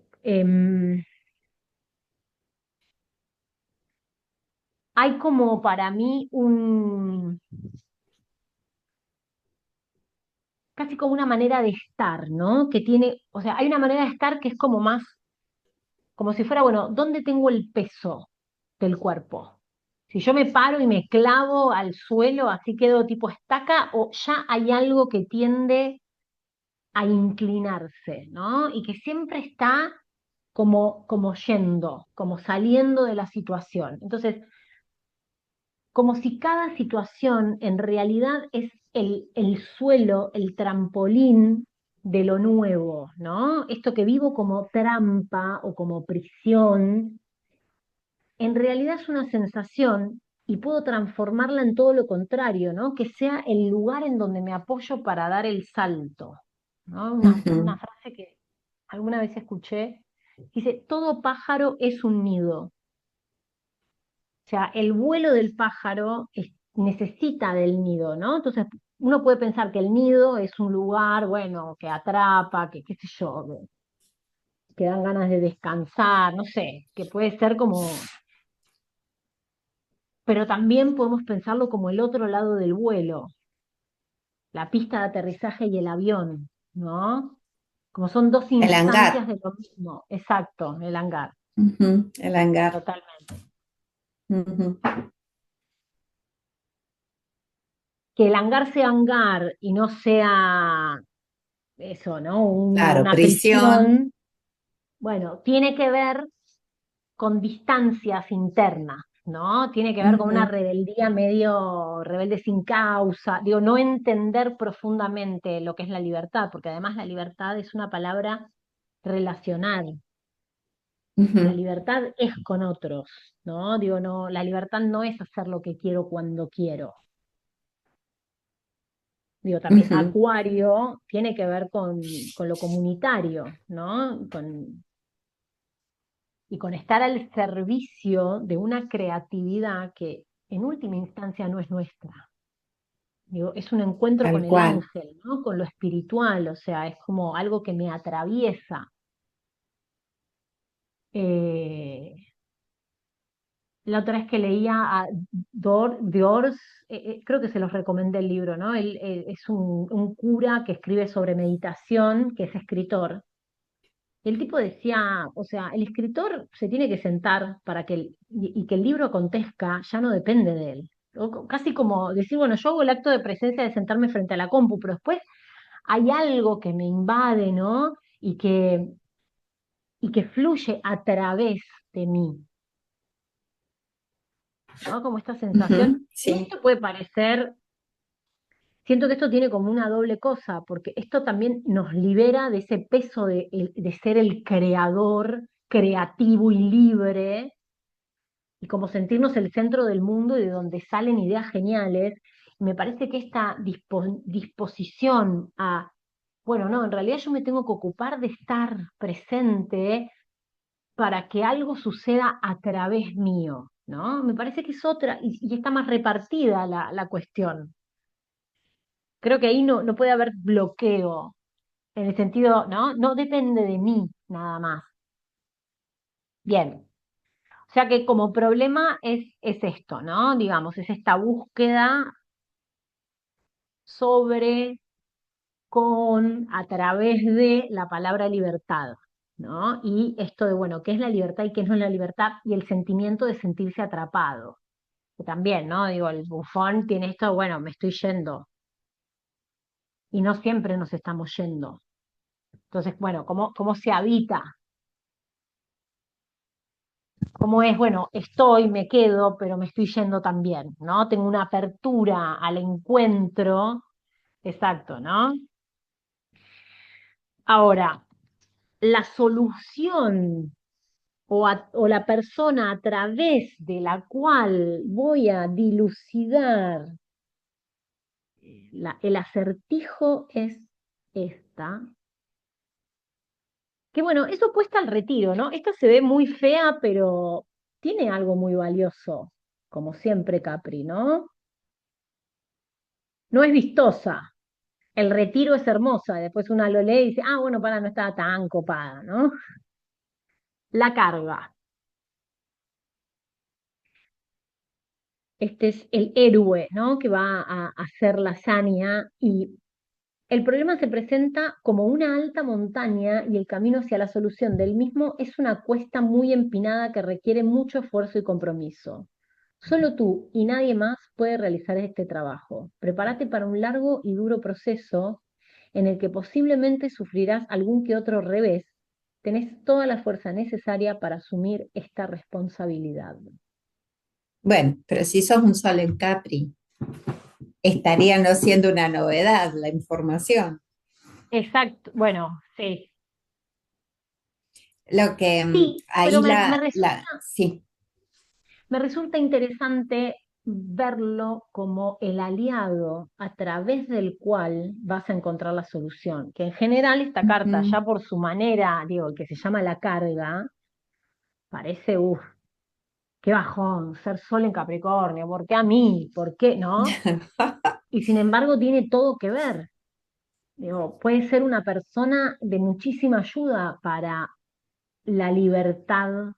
hay como para mí casi como una manera de estar, ¿no? Que tiene, o sea, hay una manera de estar que es como más, como si fuera, bueno, ¿dónde tengo el peso del cuerpo? Si yo me paro y me clavo al suelo, así quedo tipo estaca, o ya hay algo que tiende a inclinarse, ¿no? Y que siempre está como yendo, como saliendo de la situación. Entonces, como si cada situación en realidad es el suelo, el trampolín de lo nuevo, ¿no? Esto que vivo como trampa o como prisión, en realidad es una sensación y puedo transformarla en todo lo contrario, ¿no? Que sea el lugar en donde me apoyo para dar el salto, ¿no? Una Ujú, frase que alguna vez escuché, dice, todo pájaro es un nido. O sea, el vuelo del pájaro necesita del nido, ¿no? Entonces, uno puede pensar que el nido es un lugar, bueno, que atrapa, que qué sé yo, que dan ganas de descansar, no sé, que puede ser como, pero también podemos pensarlo como el otro lado del vuelo, la pista de aterrizaje y el avión, ¿no? Como son dos el instancias hangar. de lo mismo, exacto, el hangar, Ujú, el hangar. totalmente. Ujú. Que el hangar sea hangar y no sea eso, ¿no? Claro, Una prisión. prisión, bueno, tiene que ver con distancias internas, ¿no? Tiene que ver con una Ujú, rebeldía medio rebelde sin causa, digo, no entender profundamente lo que es la libertad, porque además la libertad es una palabra relacional. La ujú, libertad es con otros, ¿no? Digo, no, la libertad no es hacer lo que quiero cuando quiero. Digo, también ujú. Acuario tiene que ver con lo comunitario, ¿no? Y con estar al servicio de una creatividad que en última instancia no es nuestra. Digo, es un encuentro con Tal el cual. ángel, ¿no? Con lo espiritual, o sea, es como algo que me atraviesa. Eh, la otra vez que leía a Dors, creo que se los recomendé el libro, ¿no? Él es un cura que escribe sobre meditación, que es escritor. El tipo decía, o sea, el escritor se tiene que sentar para y que el libro acontezca, ya no depende de él. Casi como decir, bueno, yo hago el acto de presencia de sentarme frente a la compu, pero después hay algo que me invade, ¿no? Y que fluye a través de mí, ¿no? Como esta sensación. Ujú, Y sí, esto puede parecer, siento que esto tiene como una doble cosa, porque esto también nos libera de ese peso de ser el creador creativo y libre y como sentirnos el centro del mundo y de donde salen ideas geniales. Me parece que esta disposición a, bueno, no, en realidad yo me tengo que ocupar de estar presente para que algo suceda a través mío, ¿no? Me parece que es otra, y está más repartida la cuestión. Creo que ahí no puede haber bloqueo, en el sentido, ¿no? No depende de mí nada más. Bien. O sea que como problema es esto, ¿no? Digamos, es esta búsqueda sobre, con, a través de la palabra libertad, ¿no? Y esto de, bueno, ¿qué es la libertad y qué no es la libertad? Y el sentimiento de sentirse atrapado. Que también, ¿no? Digo, el bufón tiene esto, bueno, me estoy yendo. Y no siempre nos estamos yendo. Entonces, bueno, ¿cómo se habita? ¿Cómo es? Bueno, estoy, me quedo, pero me estoy yendo también, ¿no? Tengo una apertura al encuentro exacto, ¿no? Ahora, la solución o la persona a través de la cual voy a dilucidar el acertijo es esta. Que bueno, es opuesta al retiro, ¿no? Esta se ve muy fea, pero tiene algo muy valioso, como siempre Capri, ¿no? No es vistosa. El retiro es hermosa, después una lo lee y dice, ah, bueno, para, no estaba tan copada, ¿no? La carga. Este es el héroe, ¿no? Que va a hacer la hazaña y el problema se presenta como una alta montaña y el camino hacia la solución del mismo es una cuesta muy empinada que requiere mucho esfuerzo y compromiso. Solo tú y nadie más puede realizar este trabajo. Prepárate para un largo y duro proceso en el que posiblemente sufrirás algún que otro revés. Tenés toda la fuerza necesaria para asumir esta responsabilidad. Bueno, pero si sos un sol en Capri, estaría no siendo una novedad la información. Exacto, bueno, sí. Lo que Sí, pero ahí sí. me resulta interesante verlo como el aliado a través del cual vas a encontrar la solución. Que en general esta carta, Ujú. ya por su manera, digo, que se llama la carga, parece, uff, qué bajón, ser sol en Capricornio, ¿por qué a mí? ¿Por qué no? Y sin embargo tiene todo que ver. Digo, puede ser una persona de muchísima ayuda para la libertad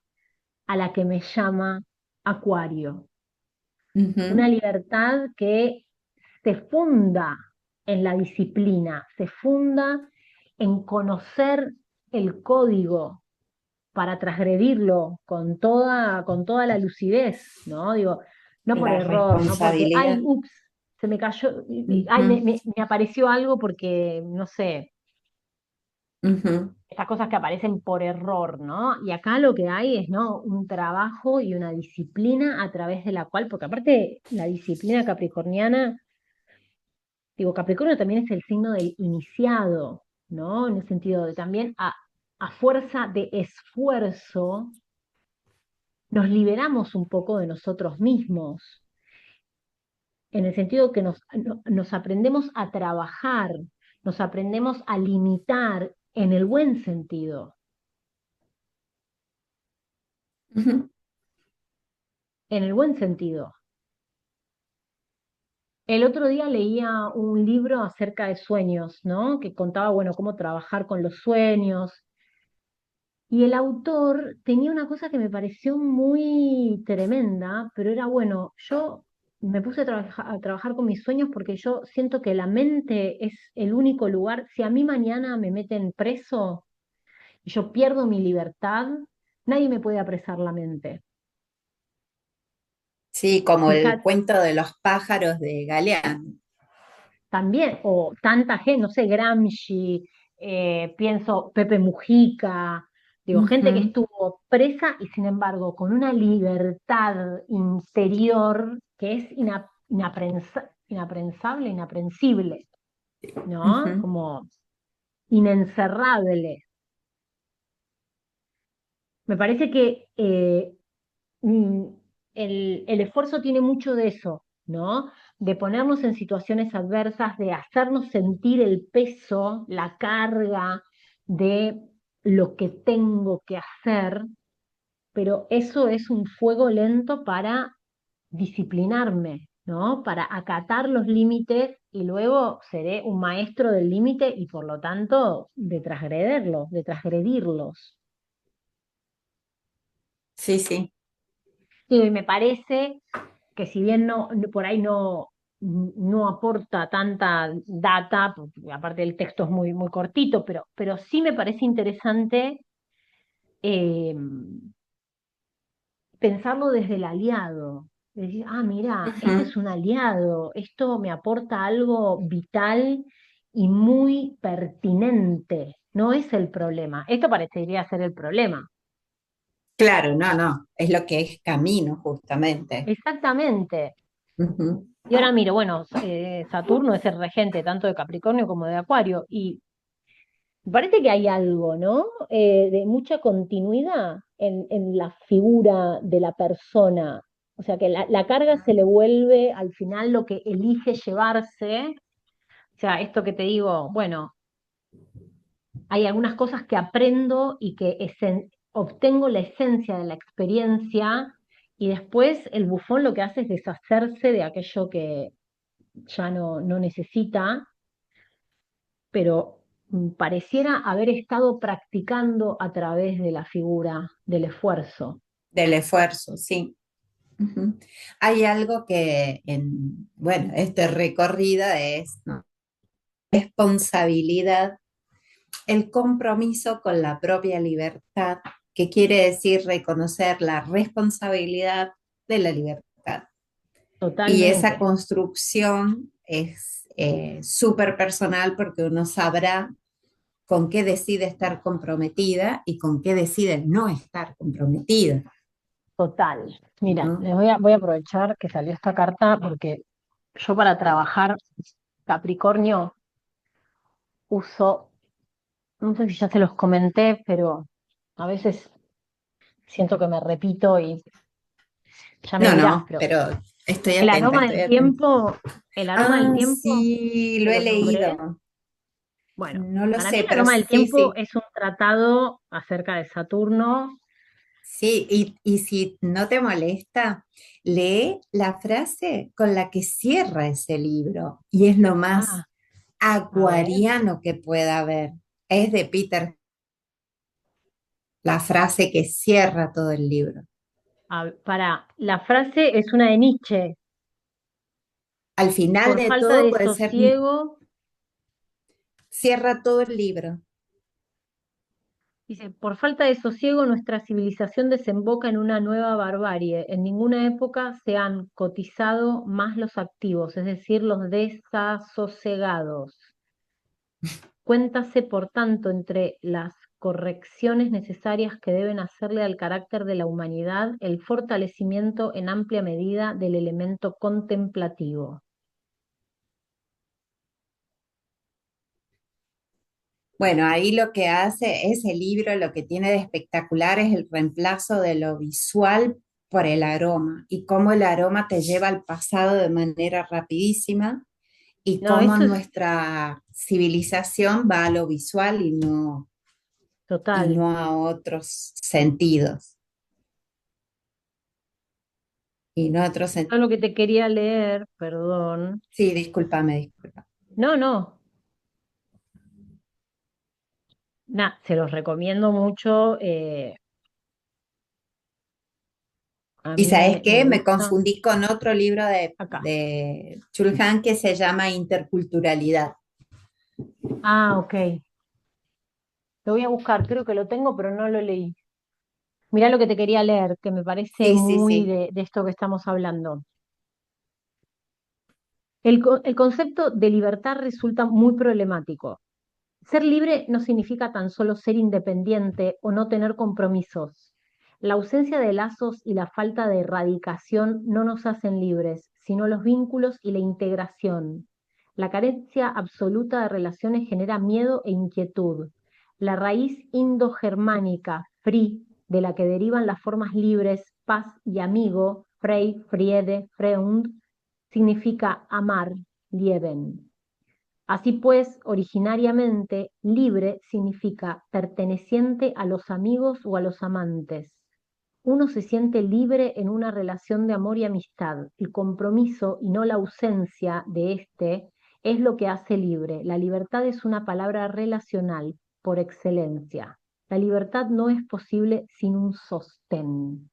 a la que me llama Acuario. Una Ujú, libertad que se funda en la disciplina, se funda en conocer el código para transgredirlo con toda la lucidez, ¿no? Digo, no por la error, no porque, ay, responsabilidad. ups, se me cayó, ay, Ujú, me apareció algo porque, no sé, ujú. estas cosas que aparecen por error, ¿no? Y acá lo que hay es, ¿no? Un trabajo y una disciplina a través de la cual, porque aparte la disciplina capricorniana, digo, Capricornio también es el signo del iniciado, ¿no? En el sentido de también a fuerza de esfuerzo nos liberamos un poco de nosotros mismos, en el sentido que nos aprendemos a trabajar, nos aprendemos a limitar en el buen sentido, Ujú. en el buen sentido. El otro día leía un libro acerca de sueños, ¿no? Que contaba, bueno, cómo trabajar con los sueños. Y el autor tenía una cosa que me pareció muy tremenda, pero era, bueno, yo me puse a trabajar con mis sueños porque yo siento que la mente es el único lugar. Si a mí mañana me meten preso y yo pierdo mi libertad, nadie me puede apresar la mente. Sí, como el Fíjate, cuento de los pájaros de Galeano. también, o tanta gente, no sé, Gramsci, pienso Pepe Mujica, digo, gente que Ujú. estuvo presa y sin embargo con una libertad interior que es inaprensable, inaprensible, ¿no? Ujú, Como inencerrable. Me parece que mm, el esfuerzo tiene mucho de eso, ¿no? De ponernos en situaciones adversas, de hacernos sentir el peso, la carga de lo que tengo que hacer, pero eso es un fuego lento para disciplinarme, ¿no? Para acatar los límites y luego seré un maestro del límite y por lo tanto de transgrederlos, de transgredirlos. sí, sí. Y me parece que si bien por ahí no aporta tanta data, porque aparte el texto es muy, muy cortito, pero sí me parece interesante eh, pensarlo desde el aliado. Decir, ah, mira, este Ujú. es un aliado, esto me aporta algo vital y muy pertinente. No es el problema. Esto parecería ser el problema. Claro, no, no, es lo que es camino, justamente. Exactamente. Ujú. Y ahora miro, bueno, Saturno es el regente tanto de Capricornio como de Acuario, y parece que hay algo, ¿no? De mucha continuidad en la figura de la persona. O sea, que la carga se le vuelve al final lo que elige llevarse. O sea, esto que te digo, bueno, hay algunas cosas que aprendo y que obtengo la esencia de la experiencia, y después el bufón lo que hace es deshacerse de aquello que ya no necesita, pero pareciera haber estado practicando a través de la figura del esfuerzo. Del esfuerzo, sí. Ujú. Hay algo que bueno, este recorrido es, ¿no? Responsabilidad, el compromiso con la propia libertad, que quiere decir reconocer la responsabilidad de la libertad. Y esa Totalmente, construcción es súper personal porque uno sabrá con qué decide estar comprometida y con qué decide no estar comprometida, total. Mira, ¿no? voy a aprovechar que salió esta carta porque yo para trabajar Capricornio uso, no sé si ya se los comenté, pero a veces siento que me repito y ya me No, dirás, no, pero pero estoy el atenta, aroma estoy del atenta. tiempo, el aroma del Ah, tiempo, sí, lo te he los nombré. leído. Bueno, No lo para mí sé, el pero aroma del sí, tiempo sí. es un tratado acerca de Saturno. Sí, y si no te molesta, lee la frase con la que cierra ese libro y es lo Ah, más a ver. acuariano que pueda haber. Es de Peter, la frase que cierra todo el libro. Para, la frase es una de Nietzsche. Al final Por de falta todo de puede ser, sosiego, cierra todo el libro. dice, por falta de sosiego nuestra civilización desemboca en una nueva barbarie. En ninguna época se han cotizado más los activos, es decir, los desasosegados. Cuéntase, por tanto, entre las correcciones necesarias que deben hacerle al carácter de la humanidad el fortalecimiento en amplia medida del elemento contemplativo. Bueno, ahí lo que hace ese libro, lo que tiene de espectacular es el reemplazo de lo visual por el aroma y cómo el aroma te lleva al pasado de manera rapidísima y No, cómo esto es nuestra civilización va a lo visual y total. no a otros sentidos. Y no a otros Yo sentidos. lo que te quería leer, perdón. Sí, discúlpame, disculpa. No, no, se los recomiendo mucho. A Y mí sabes me qué, me gusta. confundí con otro libro Acá. de Chulhan que se llama Interculturalidad. Ah, ok. Lo voy a buscar, creo que lo tengo, pero no lo leí. Mirá lo que te quería leer, que me parece Sí, sí, muy sí. de esto que estamos hablando. El concepto de libertad resulta muy problemático. Ser libre no significa tan solo ser independiente o no tener compromisos. La ausencia de lazos y la falta de erradicación no nos hacen libres, sino los vínculos y la integración. La carencia absoluta de relaciones genera miedo e inquietud. La raíz indogermánica, free, de la que derivan las formas libres, paz y amigo, frei, friede, freund, significa amar, lieben. Así pues, originariamente, libre significa perteneciente a los amigos o a los amantes. Uno se siente libre en una relación de amor y amistad. El compromiso y no la ausencia de este es lo que hace libre. La libertad es una palabra relacional por excelencia. La libertad no es posible sin un sostén.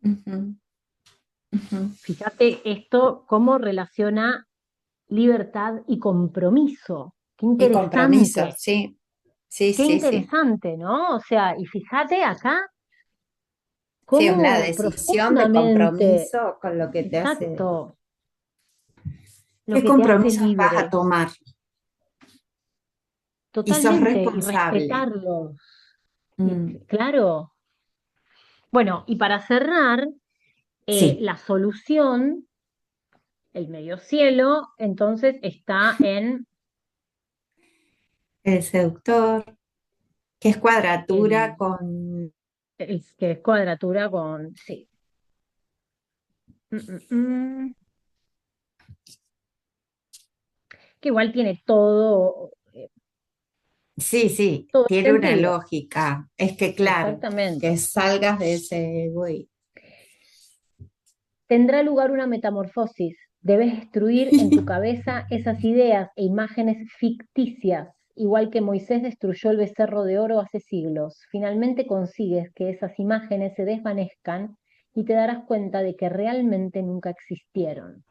Ujú, ujú. Fíjate esto cómo relaciona libertad y compromiso. Qué Y compromiso, interesante. sí, sí, Qué sí, sí. interesante, ¿no? O sea, y fíjate acá Sí, es una cómo decisión de profundamente, compromiso con lo que te hace. exacto, lo ¿Qué que te hace compromisos vas a libre, tomar? Y sos totalmente, y responsable. respetarlos. Y Mm, claro, bueno, y para cerrar, sí, la solución El medio cielo, entonces, está en El seductor, que es cuadratura el, con... el que es cuadratura con, sí. Mm, mm, mm. Que igual tiene Sí, sí, todo el tiene una sentido. lógica. Es que claro, que Exactamente. salgas de ese ego. Tendrá lugar una metamorfosis. Debes destruir en tu cabeza esas ideas e imágenes ficticias, igual que Moisés destruyó el becerro de oro hace siglos. Finalmente consigues que esas imágenes se desvanezcan y te darás cuenta de que realmente nunca existieron.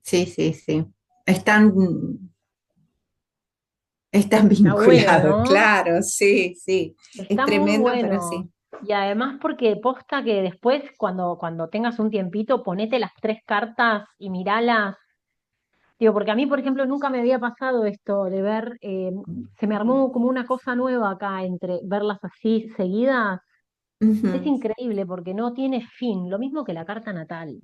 Sí, sí, sí. Están, están Está bueno, vinculados, ¿no? claro, sí, sí. Es Está muy tremendo, pero bueno. sí. Y además porque posta que después, cuando tengas un tiempito, ponete las tres cartas y miralas. Digo, porque a mí, por ejemplo, nunca me había pasado esto de ver, se me armó como una cosa nueva acá entre verlas así seguidas. Es Ujú. increíble porque no tiene fin, lo mismo que la carta natal.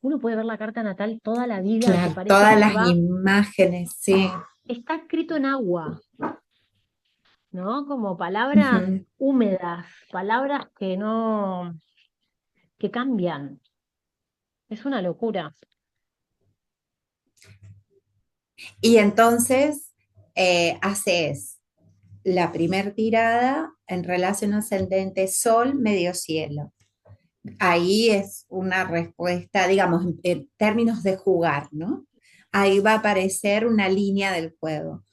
Uno puede ver la carta natal toda la vida que Claro, parece todas que te las va, imágenes, sí. está escrito en agua, ¿no? Como palabras Ujú. húmedas, palabras que no, que cambian. Es una locura. Y entonces haces la primer tirada en relación ascendente Sol, medio cielo. Ahí es una respuesta, digamos, en términos de jugar, ¿no? Ahí va a aparecer una línea del juego.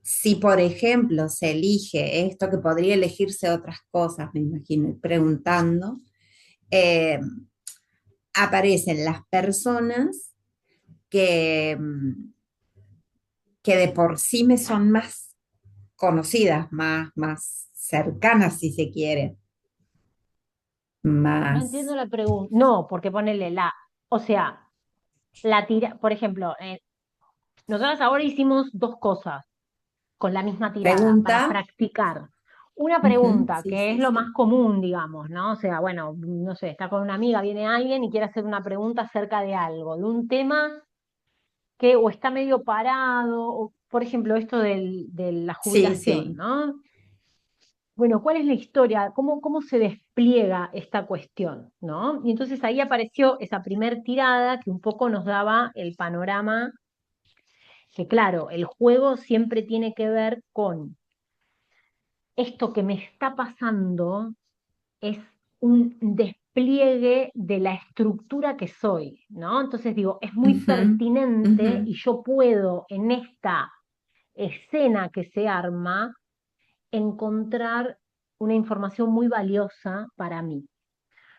Si, por ejemplo, se elige esto, que podría elegirse otras cosas, me imagino, y preguntando, eh, aparecen las personas que, que de por sí me son más conocidas, más cercanas, si se quiere, No entiendo más la pregunta. No, porque ponele la, o sea, la tira, por ejemplo, nosotros ahora hicimos dos cosas con la misma tirada para pregunta. practicar. Una Ujú, pregunta, sí, que es sí, lo más sí. común, digamos, ¿no? O sea, bueno, no sé, está con una amiga, viene alguien y quiere hacer una pregunta acerca de algo, de un tema que o está medio parado, o por ejemplo, esto de la Sí, jubilación, sí. ¿no? Bueno, ¿cuál es la historia? ¿Cómo se despliega esta cuestión? ¿No? Y entonces ahí apareció esa primer tirada que un poco nos daba el panorama, que claro, el juego siempre tiene que ver con esto que me está pasando es un despliegue de la estructura que soy, ¿no? Entonces digo, es muy Ujú, ujú, pertinente y yo puedo en esta escena que se arma encontrar una información muy valiosa para mí,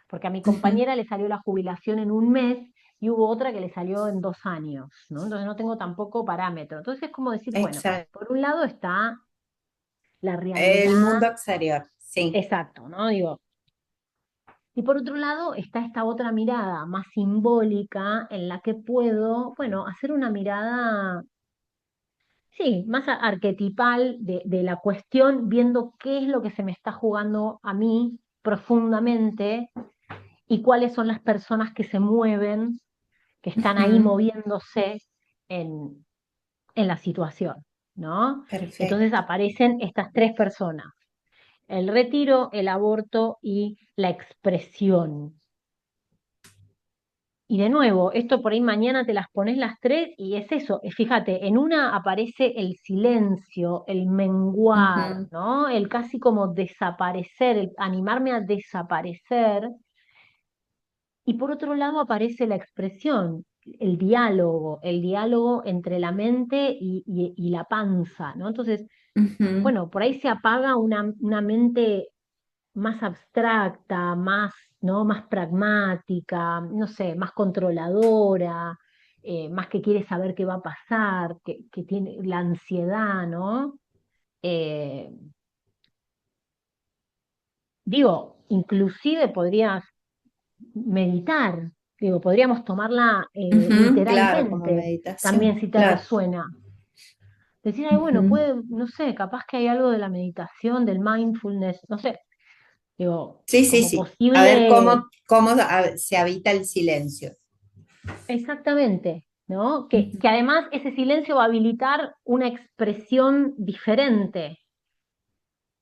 porque a mi ujú. compañera le salió la jubilación en un mes y hubo otra que le salió en 2 años, ¿no? Entonces no tengo tampoco parámetro. Entonces es como decir, bueno, Exacto. por un lado está la El realidad, mundo exterior, sí. exacto, ¿no? Digo, y por otro lado está esta otra mirada más simbólica en la que puedo, bueno, hacer una mirada, sí, más arquetipal de la cuestión, viendo qué es lo que se me está jugando a mí profundamente y cuáles son las personas que se mueven, que están ahí Ujú, moviéndose en, en la situación, ¿no? Entonces perfecto. aparecen estas tres personas, el retiro, el aborto y la expresión. Y de nuevo, esto por ahí mañana te las pones las tres y es eso, fíjate, en una aparece el silencio, el menguar, Ujú, ¿no? El casi como desaparecer, el animarme a desaparecer. Y por otro lado aparece la expresión, el diálogo entre la mente y la panza, ¿no? Entonces, ujú, bueno, por ahí se apaga una mente más abstracta, más, ¿no? Más pragmática, no sé, más controladora, más que quiere saber qué va a pasar, que tiene la ansiedad, ¿no? Eh, digo, inclusive podrías meditar, digo, podríamos tomarla ujú, claro, como literalmente, también meditación, si te claro. resuena. Decir, ay, bueno, Ujú, puede, no sé, capaz que hay algo de la meditación, del mindfulness, no sé, Digo, Sí, sí, como sí. A ver posible, se habita el silencio. exactamente, ¿no? Ujú, Que además ese silencio va a habilitar una expresión diferente,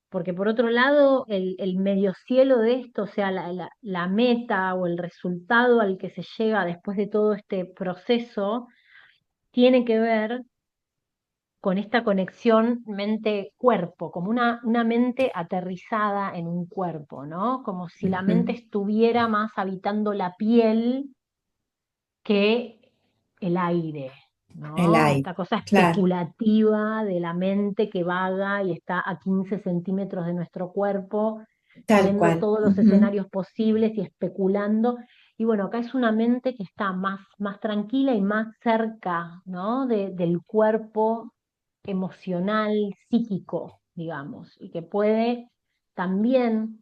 porque por otro lado, el medio cielo de esto, o sea, la meta o el resultado al que se llega después de todo este proceso, tiene que ver con esta conexión mente-cuerpo, como una mente aterrizada en un cuerpo, ¿no? Como si la mente ujú. estuviera más habitando la piel que el aire, El ¿no? aire, Esta cosa claro, especulativa de la mente que vaga y está a 15 centímetros de nuestro cuerpo, tal viendo cual. todos los Ujú, escenarios posibles y especulando. Y bueno, acá es una mente que está más tranquila y más cerca, ¿no? Del cuerpo emocional, psíquico, digamos, y que puede también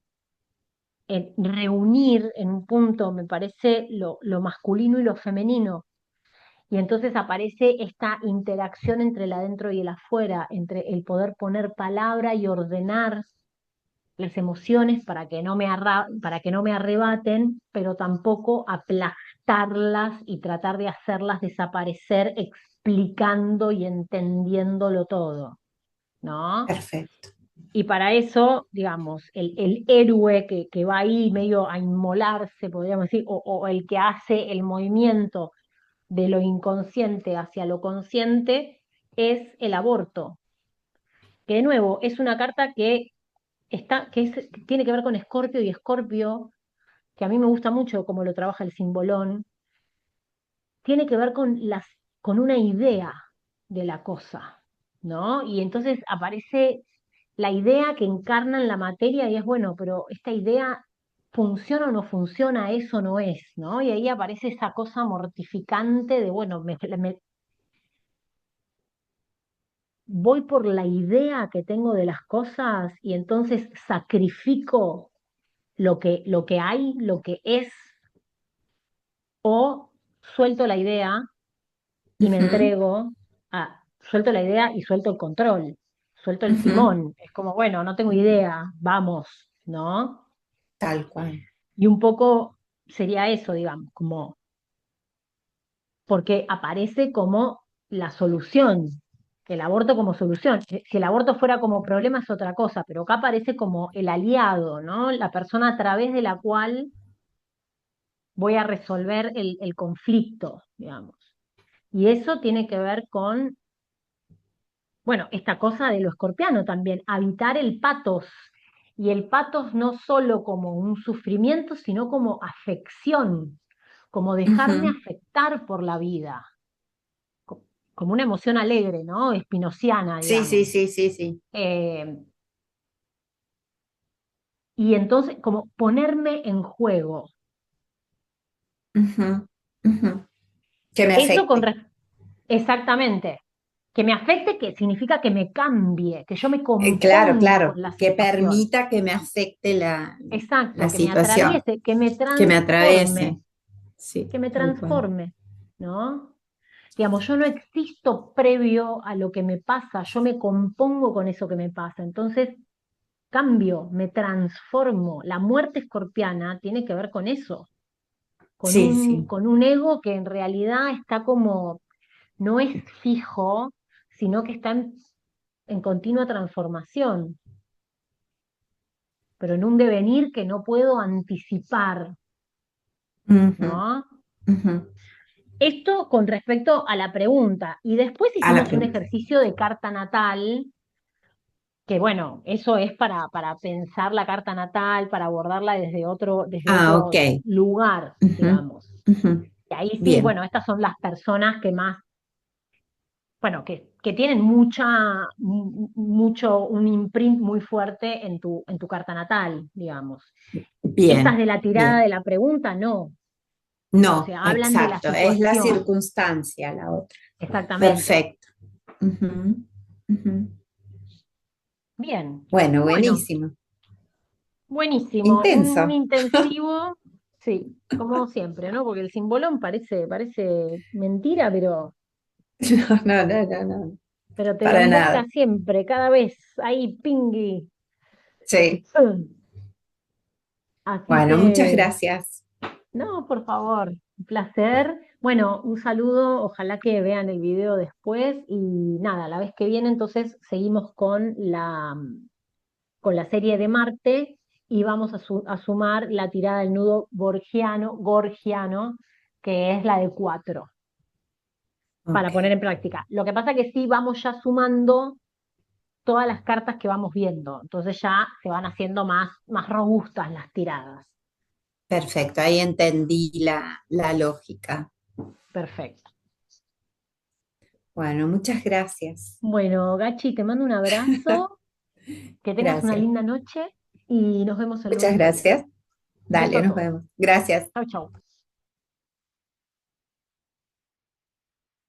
reunir en un punto, me parece, lo masculino y lo femenino. Y entonces aparece esta interacción entre el adentro y el afuera, entre el poder poner palabra y ordenar las emociones para que para que no me arrebaten, pero tampoco aplastarlas y tratar de hacerlas desaparecer explicando y entendiéndolo todo, ¿no? perfecto. Y para eso, digamos, el héroe que va ahí medio a inmolarse, podríamos decir, o el que hace el movimiento de lo inconsciente hacia lo consciente, es el aborto, que de nuevo es una carta que tiene que ver con Escorpio, y Escorpio, que a mí me gusta mucho cómo lo trabaja el simbolón, tiene que ver con una idea de la cosa, ¿no? Y entonces aparece la idea que encarna en la materia y es, bueno, pero esta idea funciona o no funciona, eso no es, ¿no? Y ahí aparece esa cosa mortificante de, bueno, voy por la idea que tengo de las cosas y entonces sacrifico lo que hay, lo que es, o suelto la idea y me Ujú, entrego suelto la idea y suelto el control, suelto el ujú, timón. Es como, bueno, no tengo ujú. idea, vamos, ¿no? Tal cual. Y un poco sería eso, digamos, como, porque aparece como la solución, el aborto como solución. Si el aborto fuera como problema es otra cosa, pero acá aparece como el aliado, ¿no? La persona a través de la cual voy a resolver el conflicto, digamos. Y eso tiene que ver con, bueno, esta cosa de lo escorpiano también, habitar el patos. Y el patos no solo como un sufrimiento, sino como afección, como dejarme Ujú. afectar por la vida, como una emoción alegre, ¿no? Espinociana, Sí, sí, digamos. sí, sí, sí. Eh, y entonces, como ponerme en juego. Ujú, ujú. Que me Eso afecte. exactamente. Que me afecte, que significa que me cambie, que yo me Claro, componga con claro. la Que situación. permita que me afecte Exacto, la que me situación, atraviese, que me que me transforme, atraviese. Sí, que me tal cual. transforme, ¿no? Digamos, yo no existo previo a lo que me pasa, yo me compongo con eso que me pasa. Entonces, cambio, me transformo. La muerte escorpiana tiene que ver con eso, Sí, sí. con un ego que en realidad está como, no es fijo, sino que está en continua transformación, pero en un devenir que no puedo anticipar, Ujú, ¿no? ujú. Esto con respecto a la pregunta. Y después A la hicimos un pregunta. ejercicio de carta natal, que bueno, eso es para pensar la carta natal, para abordarla desde Ah, ok. otro lugar, Ujú, digamos. ujú. Y ahí sí, Bien. bueno, estas son las personas que más, bueno, que tienen mucho, un imprint muy fuerte en tu carta natal, digamos. Estas Bien. de la tirada Bien. de la pregunta, no. O No, sea, hablan de la exacto. Es la situación. circunstancia la otra. Exactamente. Perfecto. Ujú, ujú. Bien. Bueno, Bueno, buenísimo. buenísimo. Un Intenso. intensivo, sí, como siempre, ¿no? Porque el simbolón parece mentira, No, no, no, no, no. pero te lo Para invoca nada. siempre, cada vez, ahí, pingui. Sí. Pum. Así Bueno, muchas que, gracias. no, por favor, un placer. Bueno, un saludo, ojalá que vean el video después y nada, la vez que viene entonces seguimos con la serie de Marte y vamos a sumar la tirada del nudo gorgiano, que es la de 4, para Ok, poner en práctica. Lo que pasa que sí vamos ya sumando todas las cartas que vamos viendo, entonces ya se van haciendo más robustas las tiradas. perfecto, ahí entendí la lógica. Perfecto. Bueno, muchas gracias. Bueno, Gachi, te mando un abrazo, que tengas una Gracias. linda noche y nos vemos el Muchas lunes que viene. gracias. Beso Dale, a nos todos. vemos. Gracias. Chau, chau.